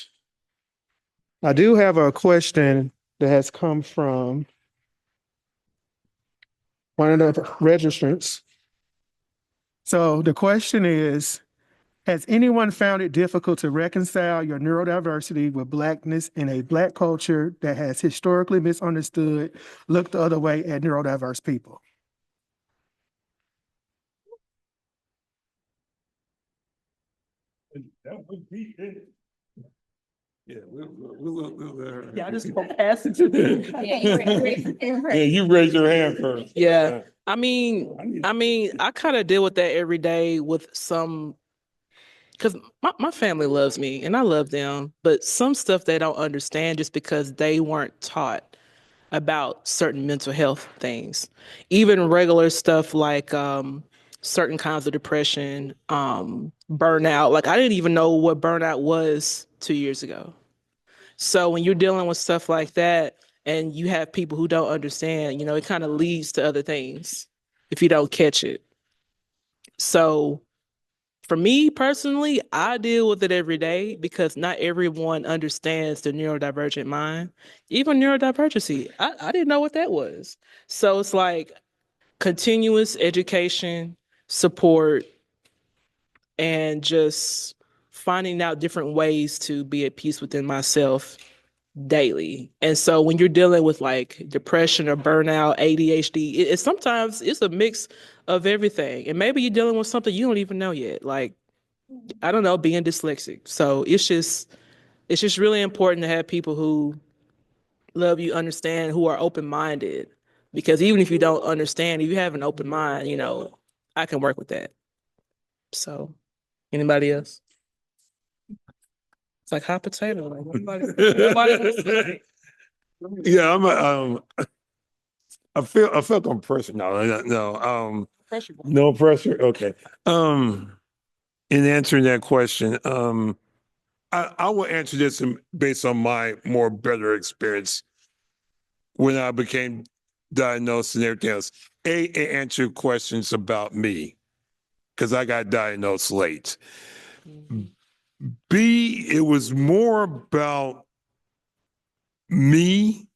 I do have a question that has come from one of the registrants. So the question is, has anyone found it difficult to reconcile your neurodiversity with Blackness in a Black culture that has historically misunderstood, looked the other way at neurodiverse people? That would be it. Yeah, we'll Yeah, I just gonna pass it to them. Yeah, you raise your hand first. Yeah. I kind of deal with that every day with some, because my family loves me and I love them, but some stuff they don't understand just because they weren't taught about certain mental health things. Even regular stuff like certain kinds of depression, burnout. Like I didn't even know what burnout was 2 years ago. So when you're dealing with stuff like that and you have people who don't understand, it kind of leads to other things if you don't catch it. So for me personally, I deal with it every day because not everyone understands the neurodivergent mind. Even neurodivergency, I didn't know what that was. So it's like continuous education, support, and just finding out different ways to be at peace within myself daily. And so when you're dealing with like depression or burnout, ADHD, sometimes it's a mix of everything. And maybe you're dealing with something you don't even know yet. Like, I don't know, being dyslexic. So it's just really important to have people who love you, understand, who are open-minded. Because even if you don't understand, if you have an open mind, I can work with that. So anybody else? It's like hot potato. Like, nobody Yeah, I felt on pressure. No, pressure. no pressure. Okay. In answering that question, I will answer this based on my more better experience when I became diagnosed and everything else. It answered questions about me because I got diagnosed late. B, it was more about me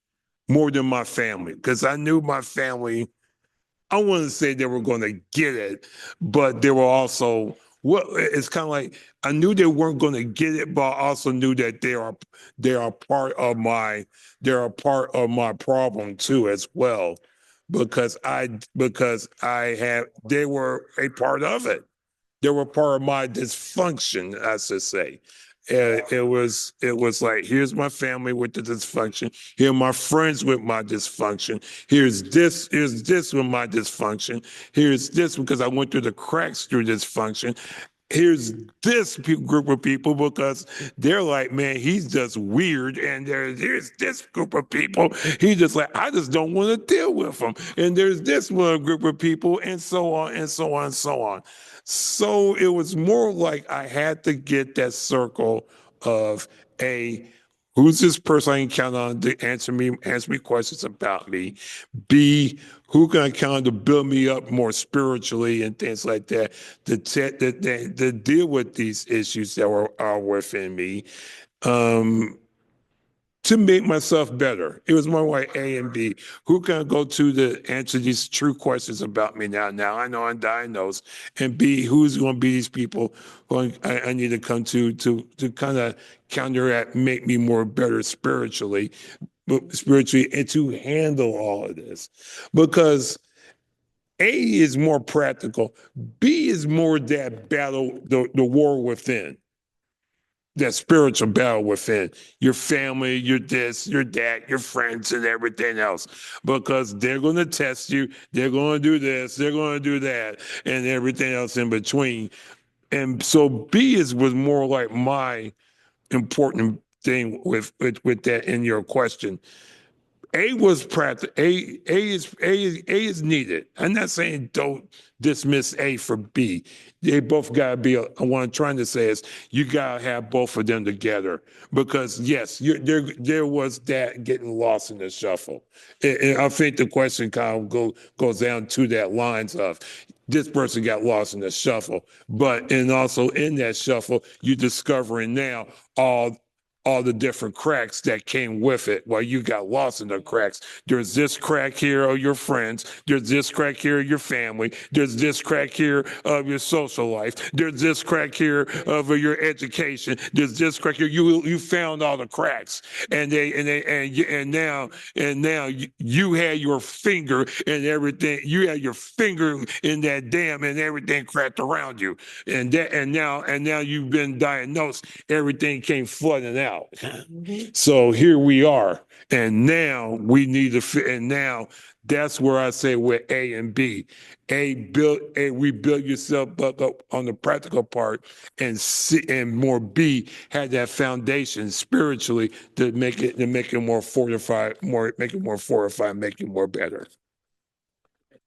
more than my family because I knew my family. I wouldn't say they were going to get it, but they were also it's kind of like I knew they weren't going to get it, but I also knew that they are part of my problem too as well, because they were a part of it. They were part of my dysfunction, I should say. It was like, here's my family with the dysfunction. Here are my friends with my dysfunction. Here's this with my dysfunction. Here's this because I went through the cracks through dysfunction. Here's this group of people because they're like, man, he's just weird. And here's this group of people. He's just like, I just don't want to deal with them. And there's this one group of people, and so on and so on and so on. So it was more like I had to get that circle of who's this person I can count on to answer me questions about me? B, who can I count on to build me up more spiritually and things like that to deal with these issues that are within me, to make myself better. It was more like A and B. Who can I go to answer these true questions about me now? Now I know I'm diagnosed. And B, who's going to be these people who I need to come to kind of counteract, make me more better spiritually, and to handle all of this. Because A is more practical. B is more that battle, the war within. That spiritual battle within your family, your this, your that, your friends, and everything else, because they're going to test you. They're going to do this. They're going to do that, and everything else in between. And so B was more like my important thing with that in your question. A was practical. A is needed. I'm not saying don't dismiss A for B. They both gotta be. What I'm trying to say is you gotta have both of them together, because yes, there was that getting lost in the shuffle. And I think the question kind of goes down to that lines of this person got lost in the shuffle, and also in that shuffle, you're discovering now all the different cracks that came with it while you got lost in the cracks. There's this crack here of your friends. There's this crack here of your family. There's this crack here of your social life. There's this crack here of your education. There's this crack here. You found all the cracks, and now you had your finger in everything. You had your finger in that dam, and everything cracked around you. And now you've been diagnosed. Everything came flooding out. So here we are, and now we need to fit. And now that's where I say with A and B. We build yourself up on the practical part, and C, and more B had that foundation spiritually to make it more fortified, make it more better.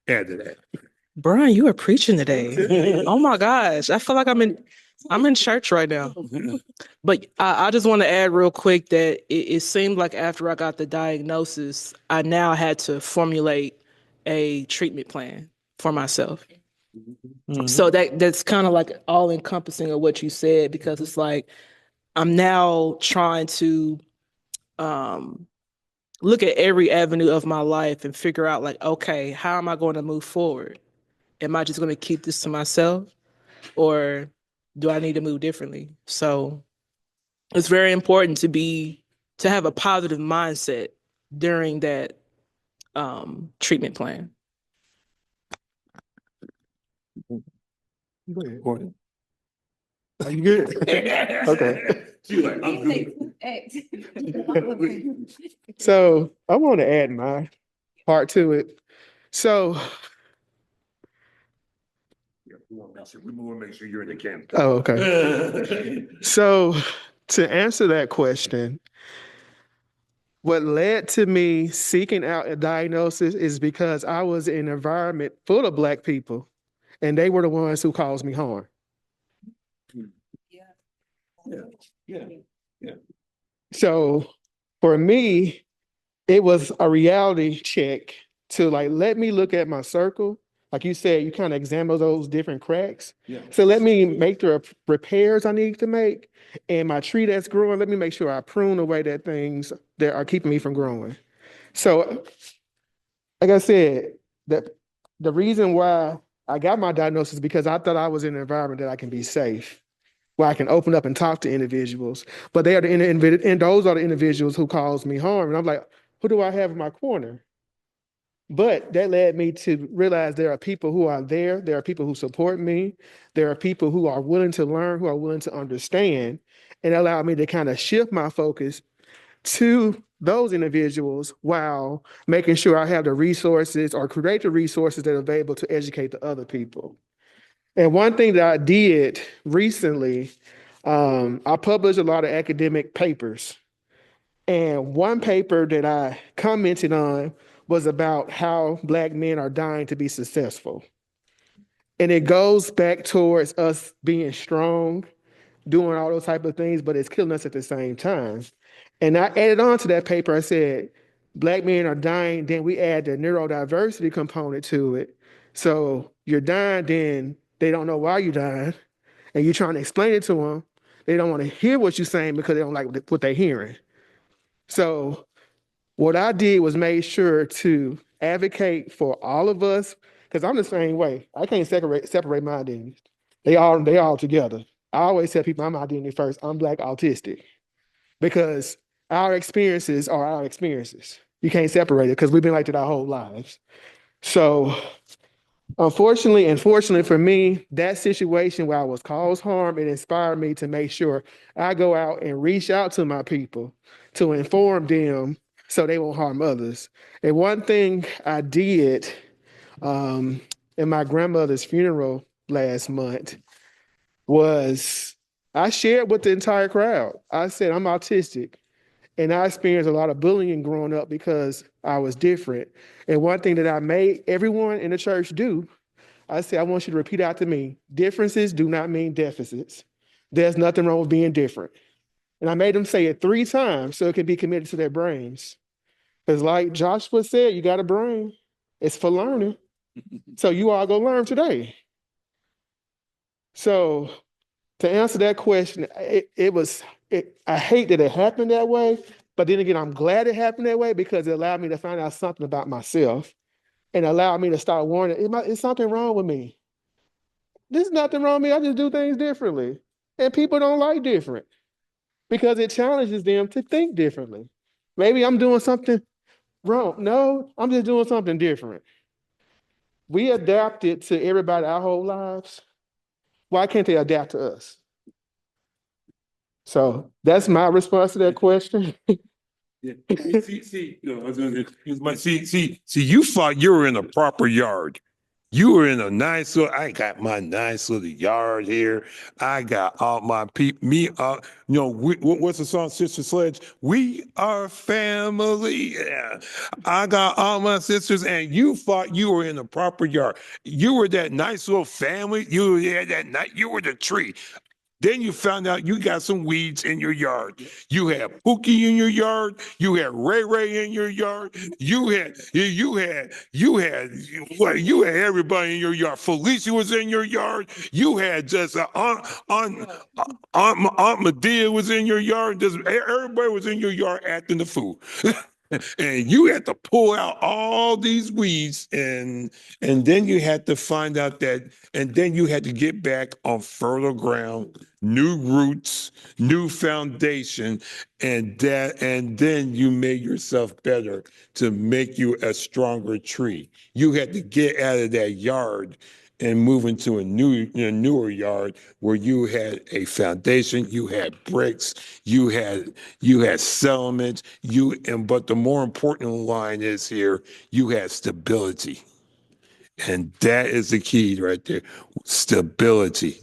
Add to that. Brian, you are preaching today. Oh my gosh. I feel like I'm in church right now. But I just want to add real quick that it seemed like after I got the diagnosis, I now had to formulate a treatment plan for myself. So that's kind of like all encompassing of what you said, because it's like I'm now trying to look at every avenue of my life and figure out like, okay, how am I going to move forward? Am I just going to keep this to myself, or do I need to move differently? So it's very important to have a positive mindset during that treatment plan. Go ahead. Are you good? Okay. She's like, I'm good. So I want to add my part to it. So we want to make sure you're in the camp. Oh, okay. So to answer that question, what led to me seeking out a diagnosis is because I was in an environment full of Black people, and they were the ones who caused me harm. Yeah. So for me, it was a reality check to like, let me look at my circle. Like you said, you kind of examine those different cracks. Yeah. So let me make the repairs I need to make. And my tree that's growing, let me make sure I prune away that things that are keeping me from growing. So like I said, the reason why I got my diagnosis is because I thought I was in an environment that I can be safe, where I can open up and talk to individuals. But they are and those are the individuals who cause me harm. And I'm like, who do I have in my corner? But that led me to realize there are people who are there. There are people who support me. There are people who are willing to learn, who are willing to understand, and allowed me to kind of shift my focus to those individuals while making sure I have the resources or create the resources that are available to educate the other people. And one thing that I did recently, I published a lot of academic papers. And one paper that I commented on was about how Black men are dying to be successful. And it goes back towards us being strong, doing all those type of things, but it's killing us at the same time. And I added on to that paper, I said, Black men are dying, then we add the neurodiversity component to it. So you're dying, then they don't know why you're dying, and you're trying to explain it to them. They don't want to hear what you're saying because they don't like what they're hearing. So what I did was made sure to advocate for all of us, because I'm the same way. I can't separate my identities. They all together. I always tell people I'm my identity first. I'm Black autistic, because our experiences are our experiences. You can't separate it because we've been like that our whole lives. So unfortunately and fortunately for me, that situation where I was caused harm, it inspired me to make sure I go out and reach out to my people to inform them so they won't harm others. And one thing I did in my grandmother's funeral last month was I shared with the entire crowd. I said, I'm autistic, and I experienced a lot of bullying growing up because I was different. And one thing that I made everyone in the church do, I said, I want you to repeat after me. Differences do not mean deficits. There's nothing wrong with being different. And I made them say it 3 times so it can be committed to their brains. Because like Joshua said, you got a brain. It's for learning. So you all go learn today. So to answer that question, it was I hate that it happened that way, but then again, I'm glad it happened that way because it allowed me to find out something about myself and allowed me to start wondering, is something wrong with me? There's nothing wrong with me. I just do things differently. And people don't like different because it challenges them to think differently. Maybe I'm doing something wrong. No, I'm just doing something different. We adapted to everybody our whole lives. Why can't they adapt to us? So that's my response to that question. Yeah. See, you thought you were in a proper yard. You were in a nice little, I got my nice little yard here. I got all my people, what's the song, Sister Sledge? We are family. Yeah. I got all my sisters, and you thought you were in a proper yard. You were that nice little family. You had that night, you were the tree. Then you found out you got some weeds in your yard. You had Pookie in your yard. You had Ray Ray in your yard. You had everybody in your yard. Felicia was in your yard. You had just Aunt Medea was in your yard. Just everybody was in your yard acting the fool. And you had to pull out all these weeds, and then you had to find out that, and then you had to get back on fertile ground, new roots, new foundation, and then you made yourself better to make you a stronger tree. You had to get out of that yard and move into a newer yard where you had a foundation, you had bricks, you had settlements, but the more important line is here, you had stability. And that is the key right there. Stability,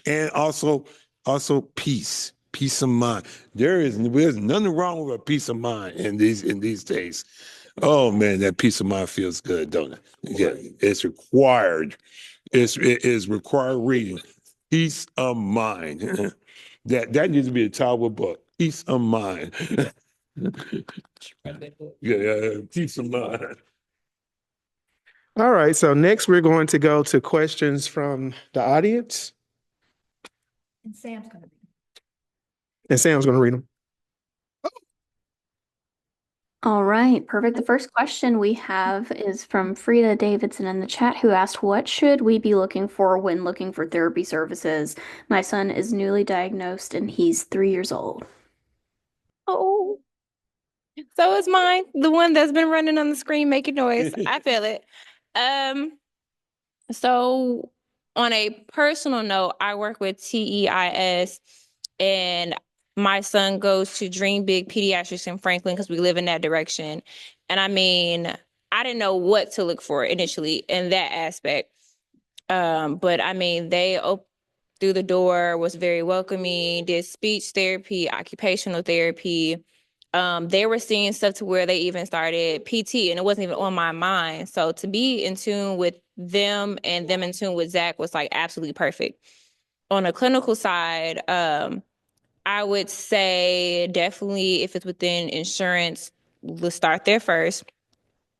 and also peace. Peace of mind. There's nothing wrong with a peace of mind in these days. Oh man, that peace of mind feels good, don't it? Yeah, it's required. It is required reading. Peace of mind. That needs to be a title of a book. Peace of mind. Yeah, peace of mind. All right, so next we're going to go to questions from the audience. And Sam's going to be. And Sam's going to read them. All right, perfect. The first question we have is from Frida Davidson in the chat, who asked, what should we be looking for when looking for therapy services? My son is newly diagnosed and he's 3 years old. Oh, so is mine, the one that's been running on the screen making noise. I feel it. So on a personal note, I work with TEIS, and my son goes to Dream Big Pediatrics in Franklin because we live in that direction. And I mean, I didn't know what to look for initially in that aspect. But I mean, they through the door, was very welcoming, did speech therapy, occupational therapy. They were seeing stuff to where they even started PT, and it wasn't even on my mind. So to be in tune with them and them in tune with Zach was like absolutely perfect. On a clinical side, I would say definitely if it's within insurance, let's start there first.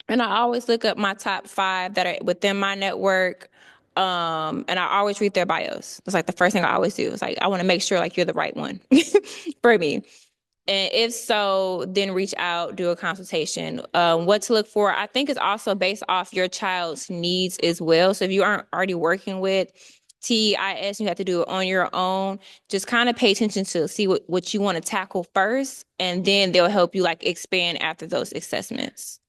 And I always look up my top 5 that are within my network. And I always read their bios. It's like the first thing I always do. It's like, I want to make sure like you're the right one for me. And if so, then reach out, do a consultation. What to look for, I think, is also based off your child's needs as well. So if you aren't already working with TEIS, you have to do it on your own. Just kind of pay attention to see what you want to tackle first, and then they'll help you like expand after those assessments.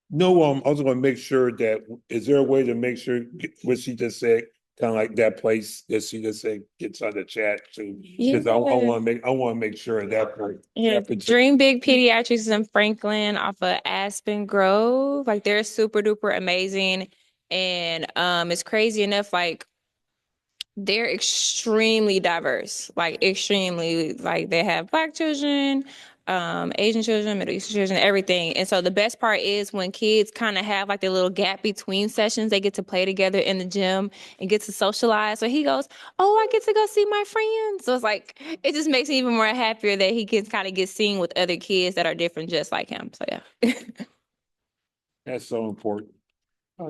No, I was going to make sure that, is there a way to make sure what she just said, kind of like that place that she just said gets on the chat too? Because I want to make sure of that part. Yeah, Dream Big Pediatrics in Franklin off of Aspen Grove. Like they're super duper amazing. And it's crazy enough, like they're extremely diverse, like extremely, like they have Black children, Asian children, Middle Eastern children, everything. And so the best part is when kids kind of have like their little gap between sessions, they get to play together in the gym and get to socialize. So he goes, oh, I get to go see my friends. So it's like, it just makes me even more happier that he can kind of get seen with other kids that are different just like him. So yeah. That's so important. So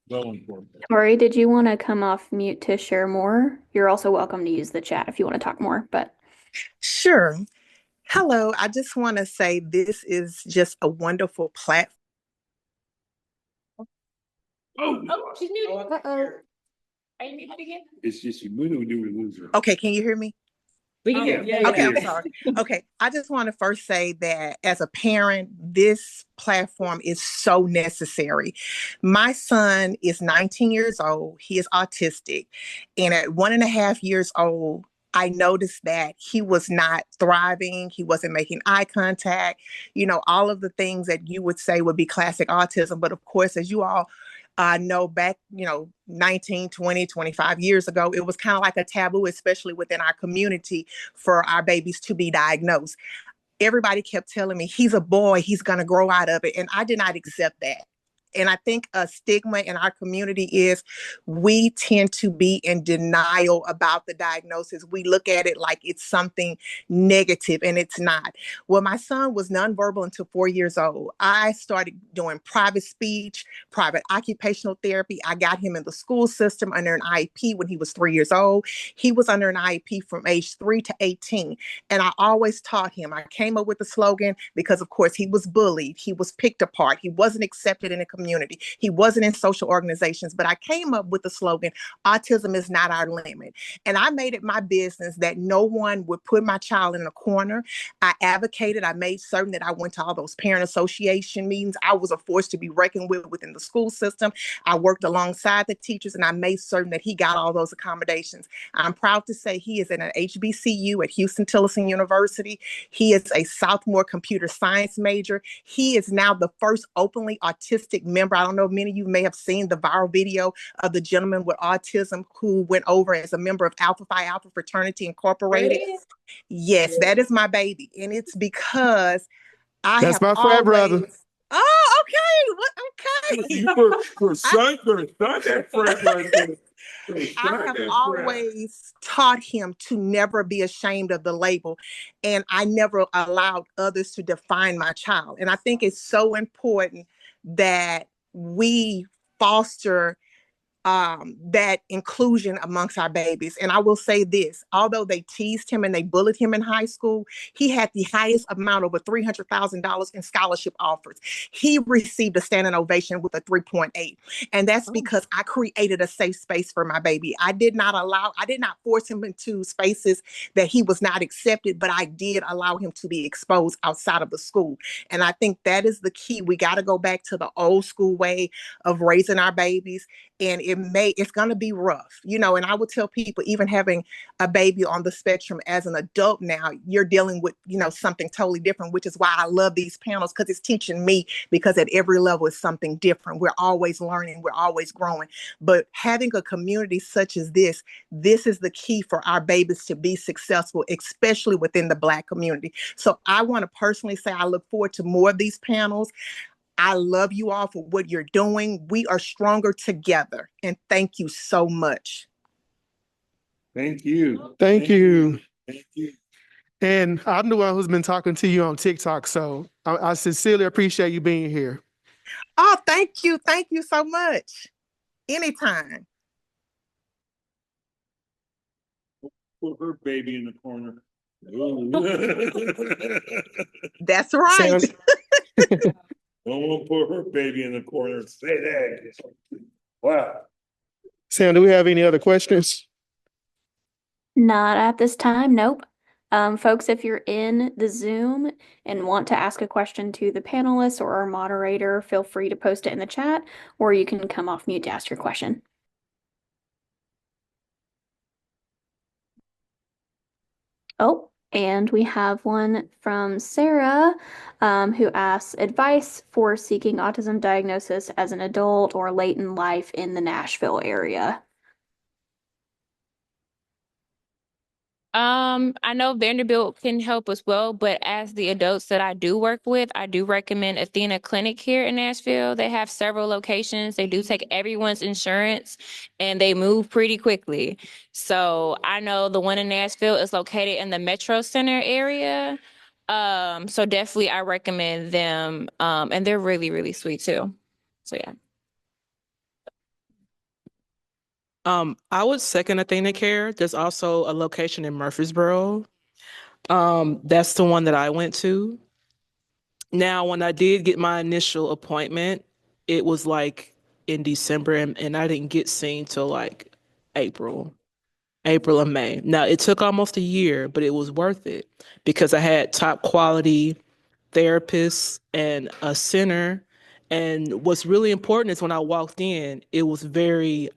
important. Tori, did you want to come off mute to share more? You're also welcome to use the chat if you want to talk more, but Sure. Hello. I just want to say this is just a wonderful platform. Oh, she's muted. Uh-oh. Are you muted again? It's just you lose her. Okay, can you hear me? We can hear you. Okay, I'm sorry. Okay, I just want to first say that as a parent, this platform is so necessary. My son is 19 years old. He is autistic. And at 1.5 years old, I noticed that he was not thriving. He wasn't making eye contact, all of the things that you would say would be classic autism. But of course, as you all know, back, 19, 20, 25 years ago, it was kind of like a taboo, especially within our community, for our babies to be diagnosed. Everybody kept telling me, he's a boy, he's going to grow out of it. And I did not accept that. And I think a stigma in our community is we tend to be in denial about the diagnosis. We look at it like it's something negative, and it's not. Well, my son was nonverbal until 4 years old. I started doing private speech, private occupational therapy. I got him in the school system under an IEP when he was 3 years old. He was under an IEP from age 3 to 18. And I always taught him. I came up with the slogan because, of course, he was bullied. He was picked apart. He wasn't accepted in a community. He wasn't in social organizations. But I came up with the slogan, autism is not our limit. And I made it my business that no one would put my child in a corner. I advocated. I made certain that I went to all those parent association meetings. I was a force to be reckoned with within the school system. I worked alongside the teachers, and I made certain that he got all those accommodations. I'm proud to say he is in an HBCU at Houston-Tillotson University. He is a sophomore computer science major. He is now the first openly autistic member. I don't know if many of you may have seen the viral video of the gentleman with autism who went over as a member of Alpha Phi Alpha Fraternity Incorporated. Really? Yes, that is my baby. And it's because I That's have my frat brother. Oh, okay. What? Okay. For son that friend right there. I have always taught him to never be ashamed of the label, and I never allowed others to define my child. And I think it's so important that we foster that inclusion amongst our babies. And I will say this, although they teased him and they bullied him in high school, he had the highest amount, over $300,000 in scholarship offers. He received a standing ovation with a 3.8. And that's because I created a safe space for my baby. I did not force him into spaces that he was not accepted, but I did allow him to be exposed outside of the school. And I think that is the key. We got to go back to the old school way of raising our babies. And it's going to be rough, and I would tell people, even having a baby on the spectrum as an adult now, you're dealing with, something totally different, which is why I love these panels, because it's teaching me, because at every level is something different. We're always learning, we're always growing. But having a community such as this is the key for our babies to be successful, especially within the Black community. So I want to personally say I look forward to more of these panels. I love you all for what you're doing. We are stronger together. And thank you so much. Thank you. Thank you. Thank you. And I'm the one who's been talking to you on TikTok, so I sincerely appreciate you being here. Oh, thank you. Thank you so much. Anytime. Put her baby in the corner. That's right. Don't want to put her baby in the corner and say that. Wow. Sam, do we have any other questions? not at this time. Nope. Folks, if you're in the Zoom and want to ask a question to the panelists or our moderator, feel free to post it in the chat, or you can come off mute to ask your question. Oh, and we have one from Sarah, who asks advice for seeking autism diagnosis as an adult or late in life in the Nashville area. I know Vanderbilt can help as well, but as the adults that I do work with, I do recommend Athena Clinic here in Nashville. They have several locations. They do take everyone's insurance and they move pretty quickly. So I know the one in Nashville is located in the Metro Center area. So definitely I recommend them. And they're really, really sweet too. So yeah. I would second Athena Care. There's also a location in Murfreesboro. That's the one that I went to. Now, when I did get my initial appointment, it was like in December, and I didn't get seen till like April, April or May. Now, it took almost a year, but it was worth it because I had top quality therapists and a center. And what's really important is when I walked in, it was very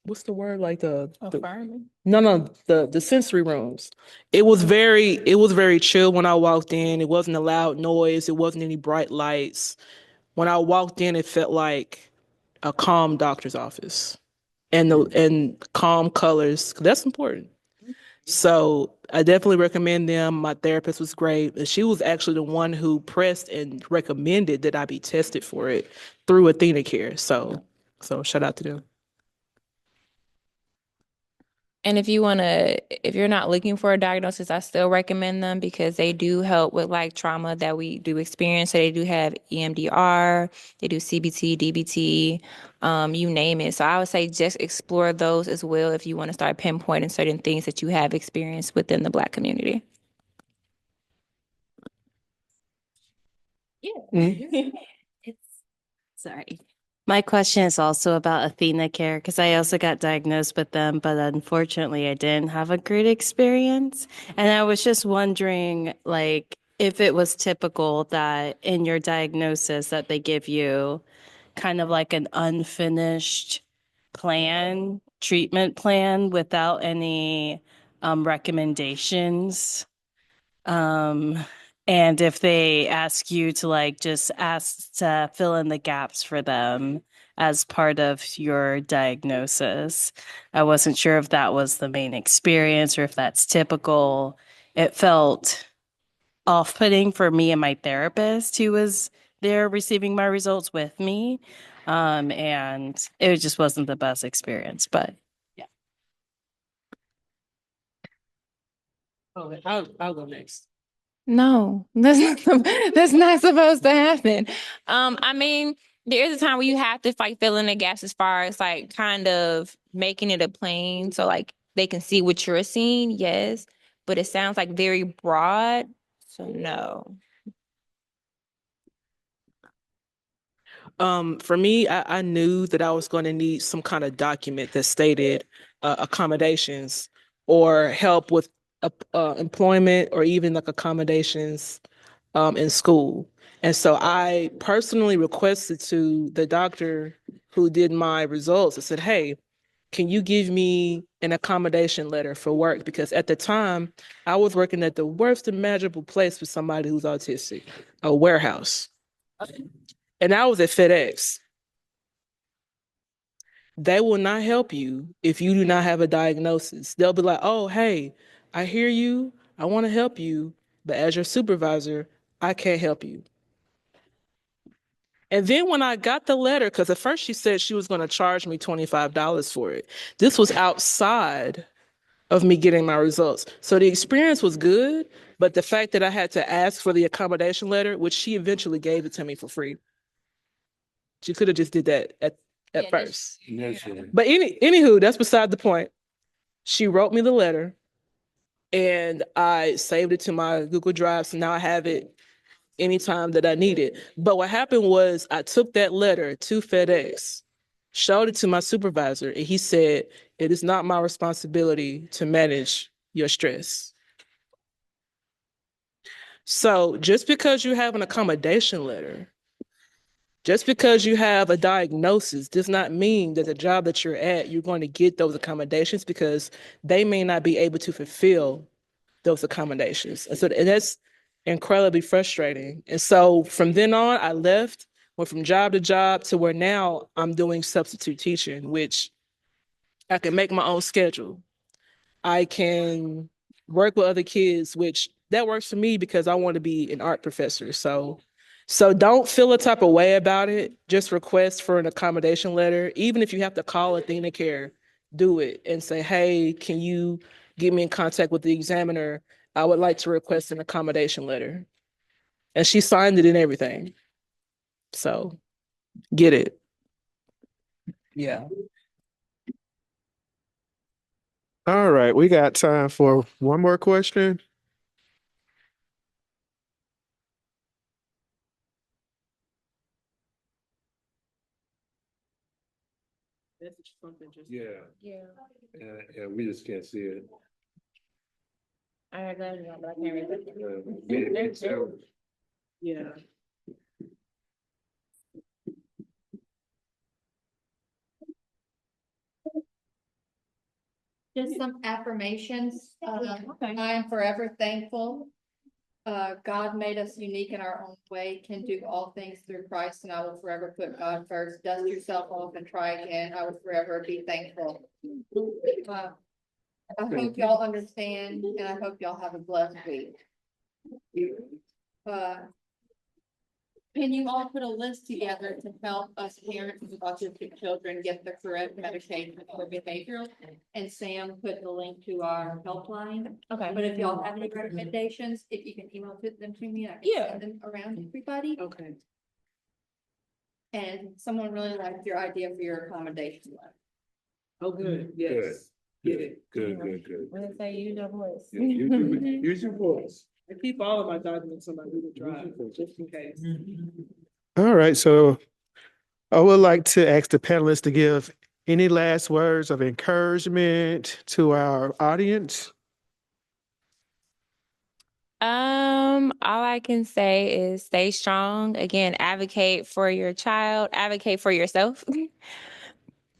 what's the word, like the Affirming. no, the sensory rooms. It was very chill when I walked in. It wasn't a loud noise. It wasn't any bright lights. When I walked in, it felt like a calm doctor's office and calm colors. That's important. So I definitely recommend them. My therapist was great. And she was actually the one who pressed and recommended that I be tested for it through Athena Care. So shout out to them. And if you're not looking for a diagnosis, I still recommend them because they do help with like trauma that we do experience. So they do have EMDR, they do CBT, DBT, you name it. So I would say just explore those as well if you want to start pinpointing certain things that you have experienced within the Black community. Mhm. Sorry. My question is also about Athena Care because I also got diagnosed with them, but unfortunately I didn't have a great experience. And I was just wondering, like, if it was typical that in your diagnosis that they give you kind of like an unfinished plan, treatment plan without any recommendations. Um, and if they ask you to like just ask to fill in the gaps for them as part of your diagnosis, I wasn't sure if that was the main experience or if that's typical. It felt off-putting for me and my therapist who was there receiving my results with me. And it just wasn't the best experience, but yeah. Oh, I'll go next. No, that's not supposed to happen. I mean, there is a time where you have to like fill in the gaps as far as like kind of making it a plane so like they can see what you're seeing, yes. But it sounds like very broad, so no. For me, I knew that I was going to need some kind of document that stated accommodations or help with employment or even like accommodations in school. And so I personally requested to the doctor who did my results. I said, hey, can you give me an accommodation letter for work? Because at the time, I was working at the worst imaginable place for somebody who's autistic, a warehouse. And I was at FedEx. They will not help you if you do not have a diagnosis. They'll be like, oh, hey, I hear you. I want to help you. But as your supervisor, I can't help you. And then when I got the letter, because at first she said she was going to charge me $25 for it. This was outside of me getting my results. So the experience was good, but the fact that I had to ask for the accommodation letter, which she eventually gave it to me for free. She could have just did that at first. But anywho, that's beside the point. She wrote me the letter and I saved it to my Google Drive. So now I have it anytime that I need it. But what happened was I took that letter to FedEx, showed it to my supervisor, and he said, it is not my responsibility to manage your stress. So just because you have an accommodation letter, just because you have a diagnosis does not mean that the job that you're at, you're going to get those accommodations because they may not be able to fulfill those accommodations. And that's incredibly frustrating. And so from then on, I left, went from job to job to where now I'm doing substitute teaching, which I can make my own schedule. I can work with other kids, which that works for me because I want to be an art professor. So don't feel a type of way about it. Just request for an accommodation letter. Even if you have to call Athena Care, do it and say, hey, can you get me in contact with the examiner? I would like to request an accommodation letter. And she signed it and everything. So get it. Yeah. All right, we got time for one more question. Yeah. Yeah, we just can't see it. I got it, but I can't read it. Yeah. Just some affirmations. I am forever thankful. God made us unique in our own way, can do all things through Christ, and I will forever put God first. Dust yourself off and try again. I will forever be thankful. I hope y'all understand, and I hope y'all have a blessed week. Can you all put a list together to help us parents with autistic children get the correct medication for behavioral? And Sam put the link to our helpline. Okay. But if y'all have any recommendations, if you can email them to me, I can send them around to everybody. Okay. And someone really liked your idea for your accommodation. Oh, good. Yes. Get it. Good. When they say use your voice. Yeah, use your voice. I keep all of my documents on my Google Drive, just in case. All right, so I would like to ask the panelists to give any last words of encouragement to our audience. All I can say is stay strong. Again, advocate for your child, advocate for yourself.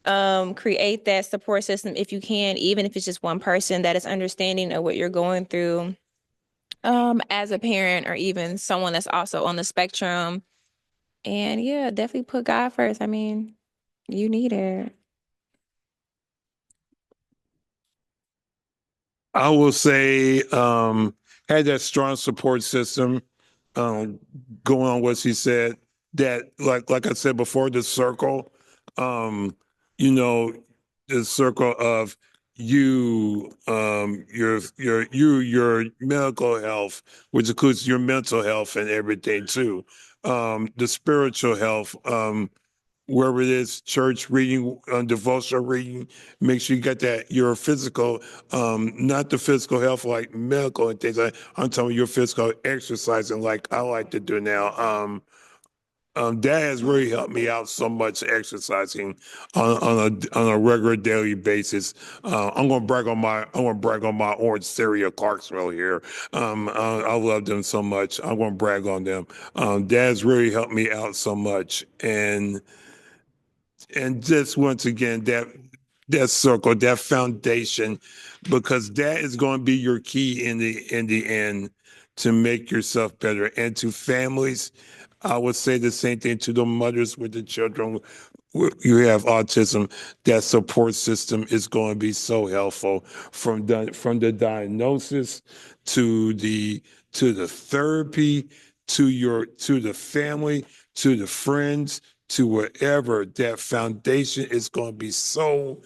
Create that support system if you can, even if it's just one person that is understanding of what you're going through. As a parent or even someone that's also on the spectrum. And yeah, definitely put God first. I mean, you need it. I will say, had that strong support system, going on what she said, that like I said before, the circle, you know, the circle of you, your medical health, which includes your mental health and everything too. The spiritual health, wherever it is, church reading, devotional reading, make sure you got that, your physical, not the physical health like medical and things. I'm talking your physical exercising like I like to do now. That has really helped me out so much exercising on a regular daily basis. I'm gonna brag on my Orange Stereo Clarksville here. I love them so much. I'm gonna brag on them. That has really helped me out so much, and just once again that circle, that foundation, because that is going to be your key in the end to make yourself better. And to families, I would say the same thing to the mothers with the children. You have autism. That support system is going to be so helpful from the diagnosis to the therapy to the family to the friends to wherever. That foundation is going to be so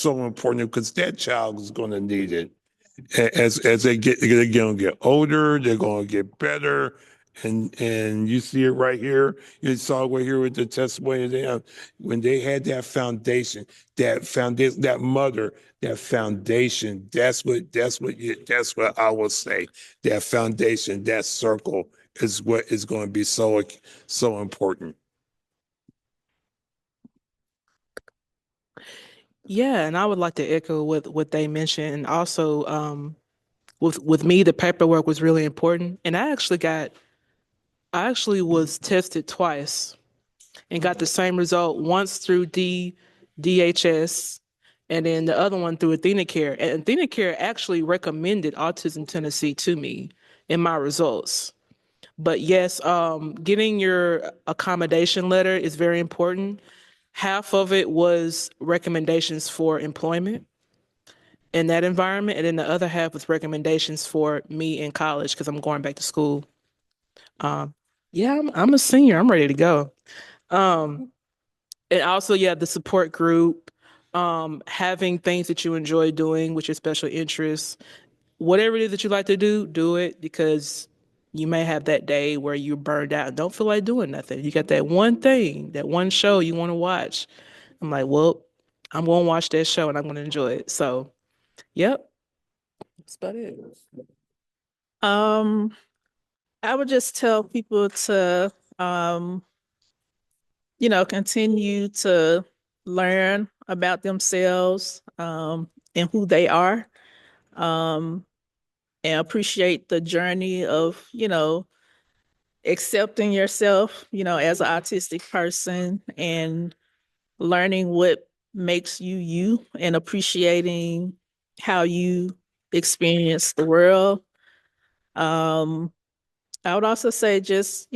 important because that child is going to need it. As they're going to get older, they're going to get better. And you see it right here. You saw it right here with the testimony of them. When they had that foundation, that mother, that foundation, that's what I will say. That foundation, that circle is what is going to be so important. Yeah, and I would like to echo what they mentioned. And also, with me, the paperwork was really important. And I actually was tested twice and got the same result, once through DHS and then the other one through AthenaCare. And AthenaCare actually recommended Autism Tennessee to me in my results. But yes, getting your accommodation letter is very important. Half of it was recommendations for employment in that environment, and then the other half was recommendations for me in college because I'm going back to school. Yeah, I'm a senior. I'm ready to go. And also, yeah, the support group, having things that you enjoy doing with your special interests, whatever it is that you like to do, do it, because you may have that day where you're burned out and don't feel like doing nothing. You got that one thing, that one show you want to watch. I'm like, well, I'm going to watch that show and I'm going to enjoy it. So Yep. That's about it. I would just tell people to, continue to learn about themselves, and who they are, and appreciate the journey of, accepting yourself, as an autistic person and learning what makes you you and appreciating how you experience the world. I would also say just,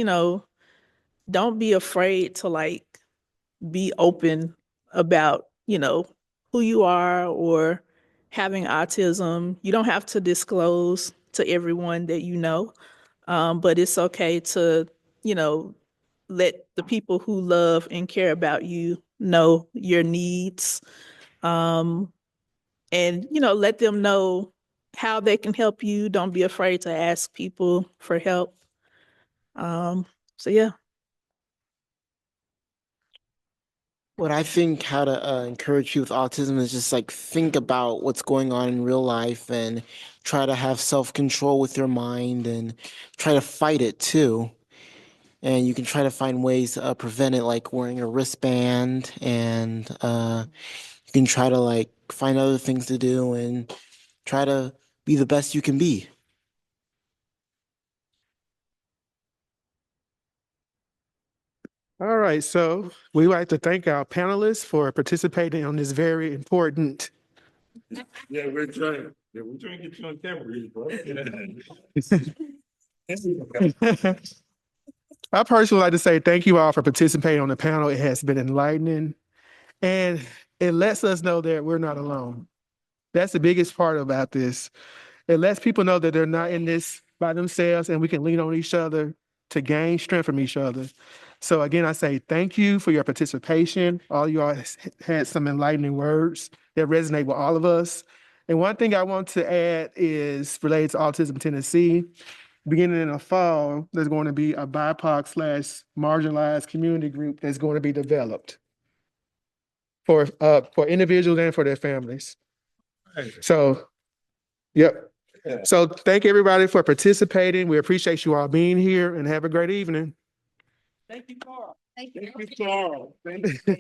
don't be afraid to like be open about, who you are or having autism. You don't have to disclose to everyone that you know, but it's okay to, you know, let the people who love and care about you know your needs, and, let them know how they can help you. Don't be afraid to ask people for help. So yeah. What I think how to encourage people with autism is just like think about what's going on in real life and try to have self-control with your mind and try to fight it too. And you can try to find ways to prevent it, like wearing a wristband, and you can try to like find other things to do and try to be the best you can be. All right, so we would like to thank our panelists for participating on this very important. Yeah, we're trying to get you on camera, bro. I personally like to say thank you all for participating on the panel. It has been enlightening, and it lets us know that we're not alone. That's the biggest part about this. It lets people know that they're not in this by themselves, and we can lean on each other to gain strength from each other. So again, I say thank you for your participation. All you all had some enlightening words that resonate with all of us. And one thing I want to add is related to Autism Tennessee. Beginning in the fall, there's going to be a BIPOC/marginalized community group that's going to be developed for individuals and for their families. So, yep. So thank everybody for participating. We appreciate you all being here and have a great evening. Thank you, Carl. Thank you, Carl. Thank you.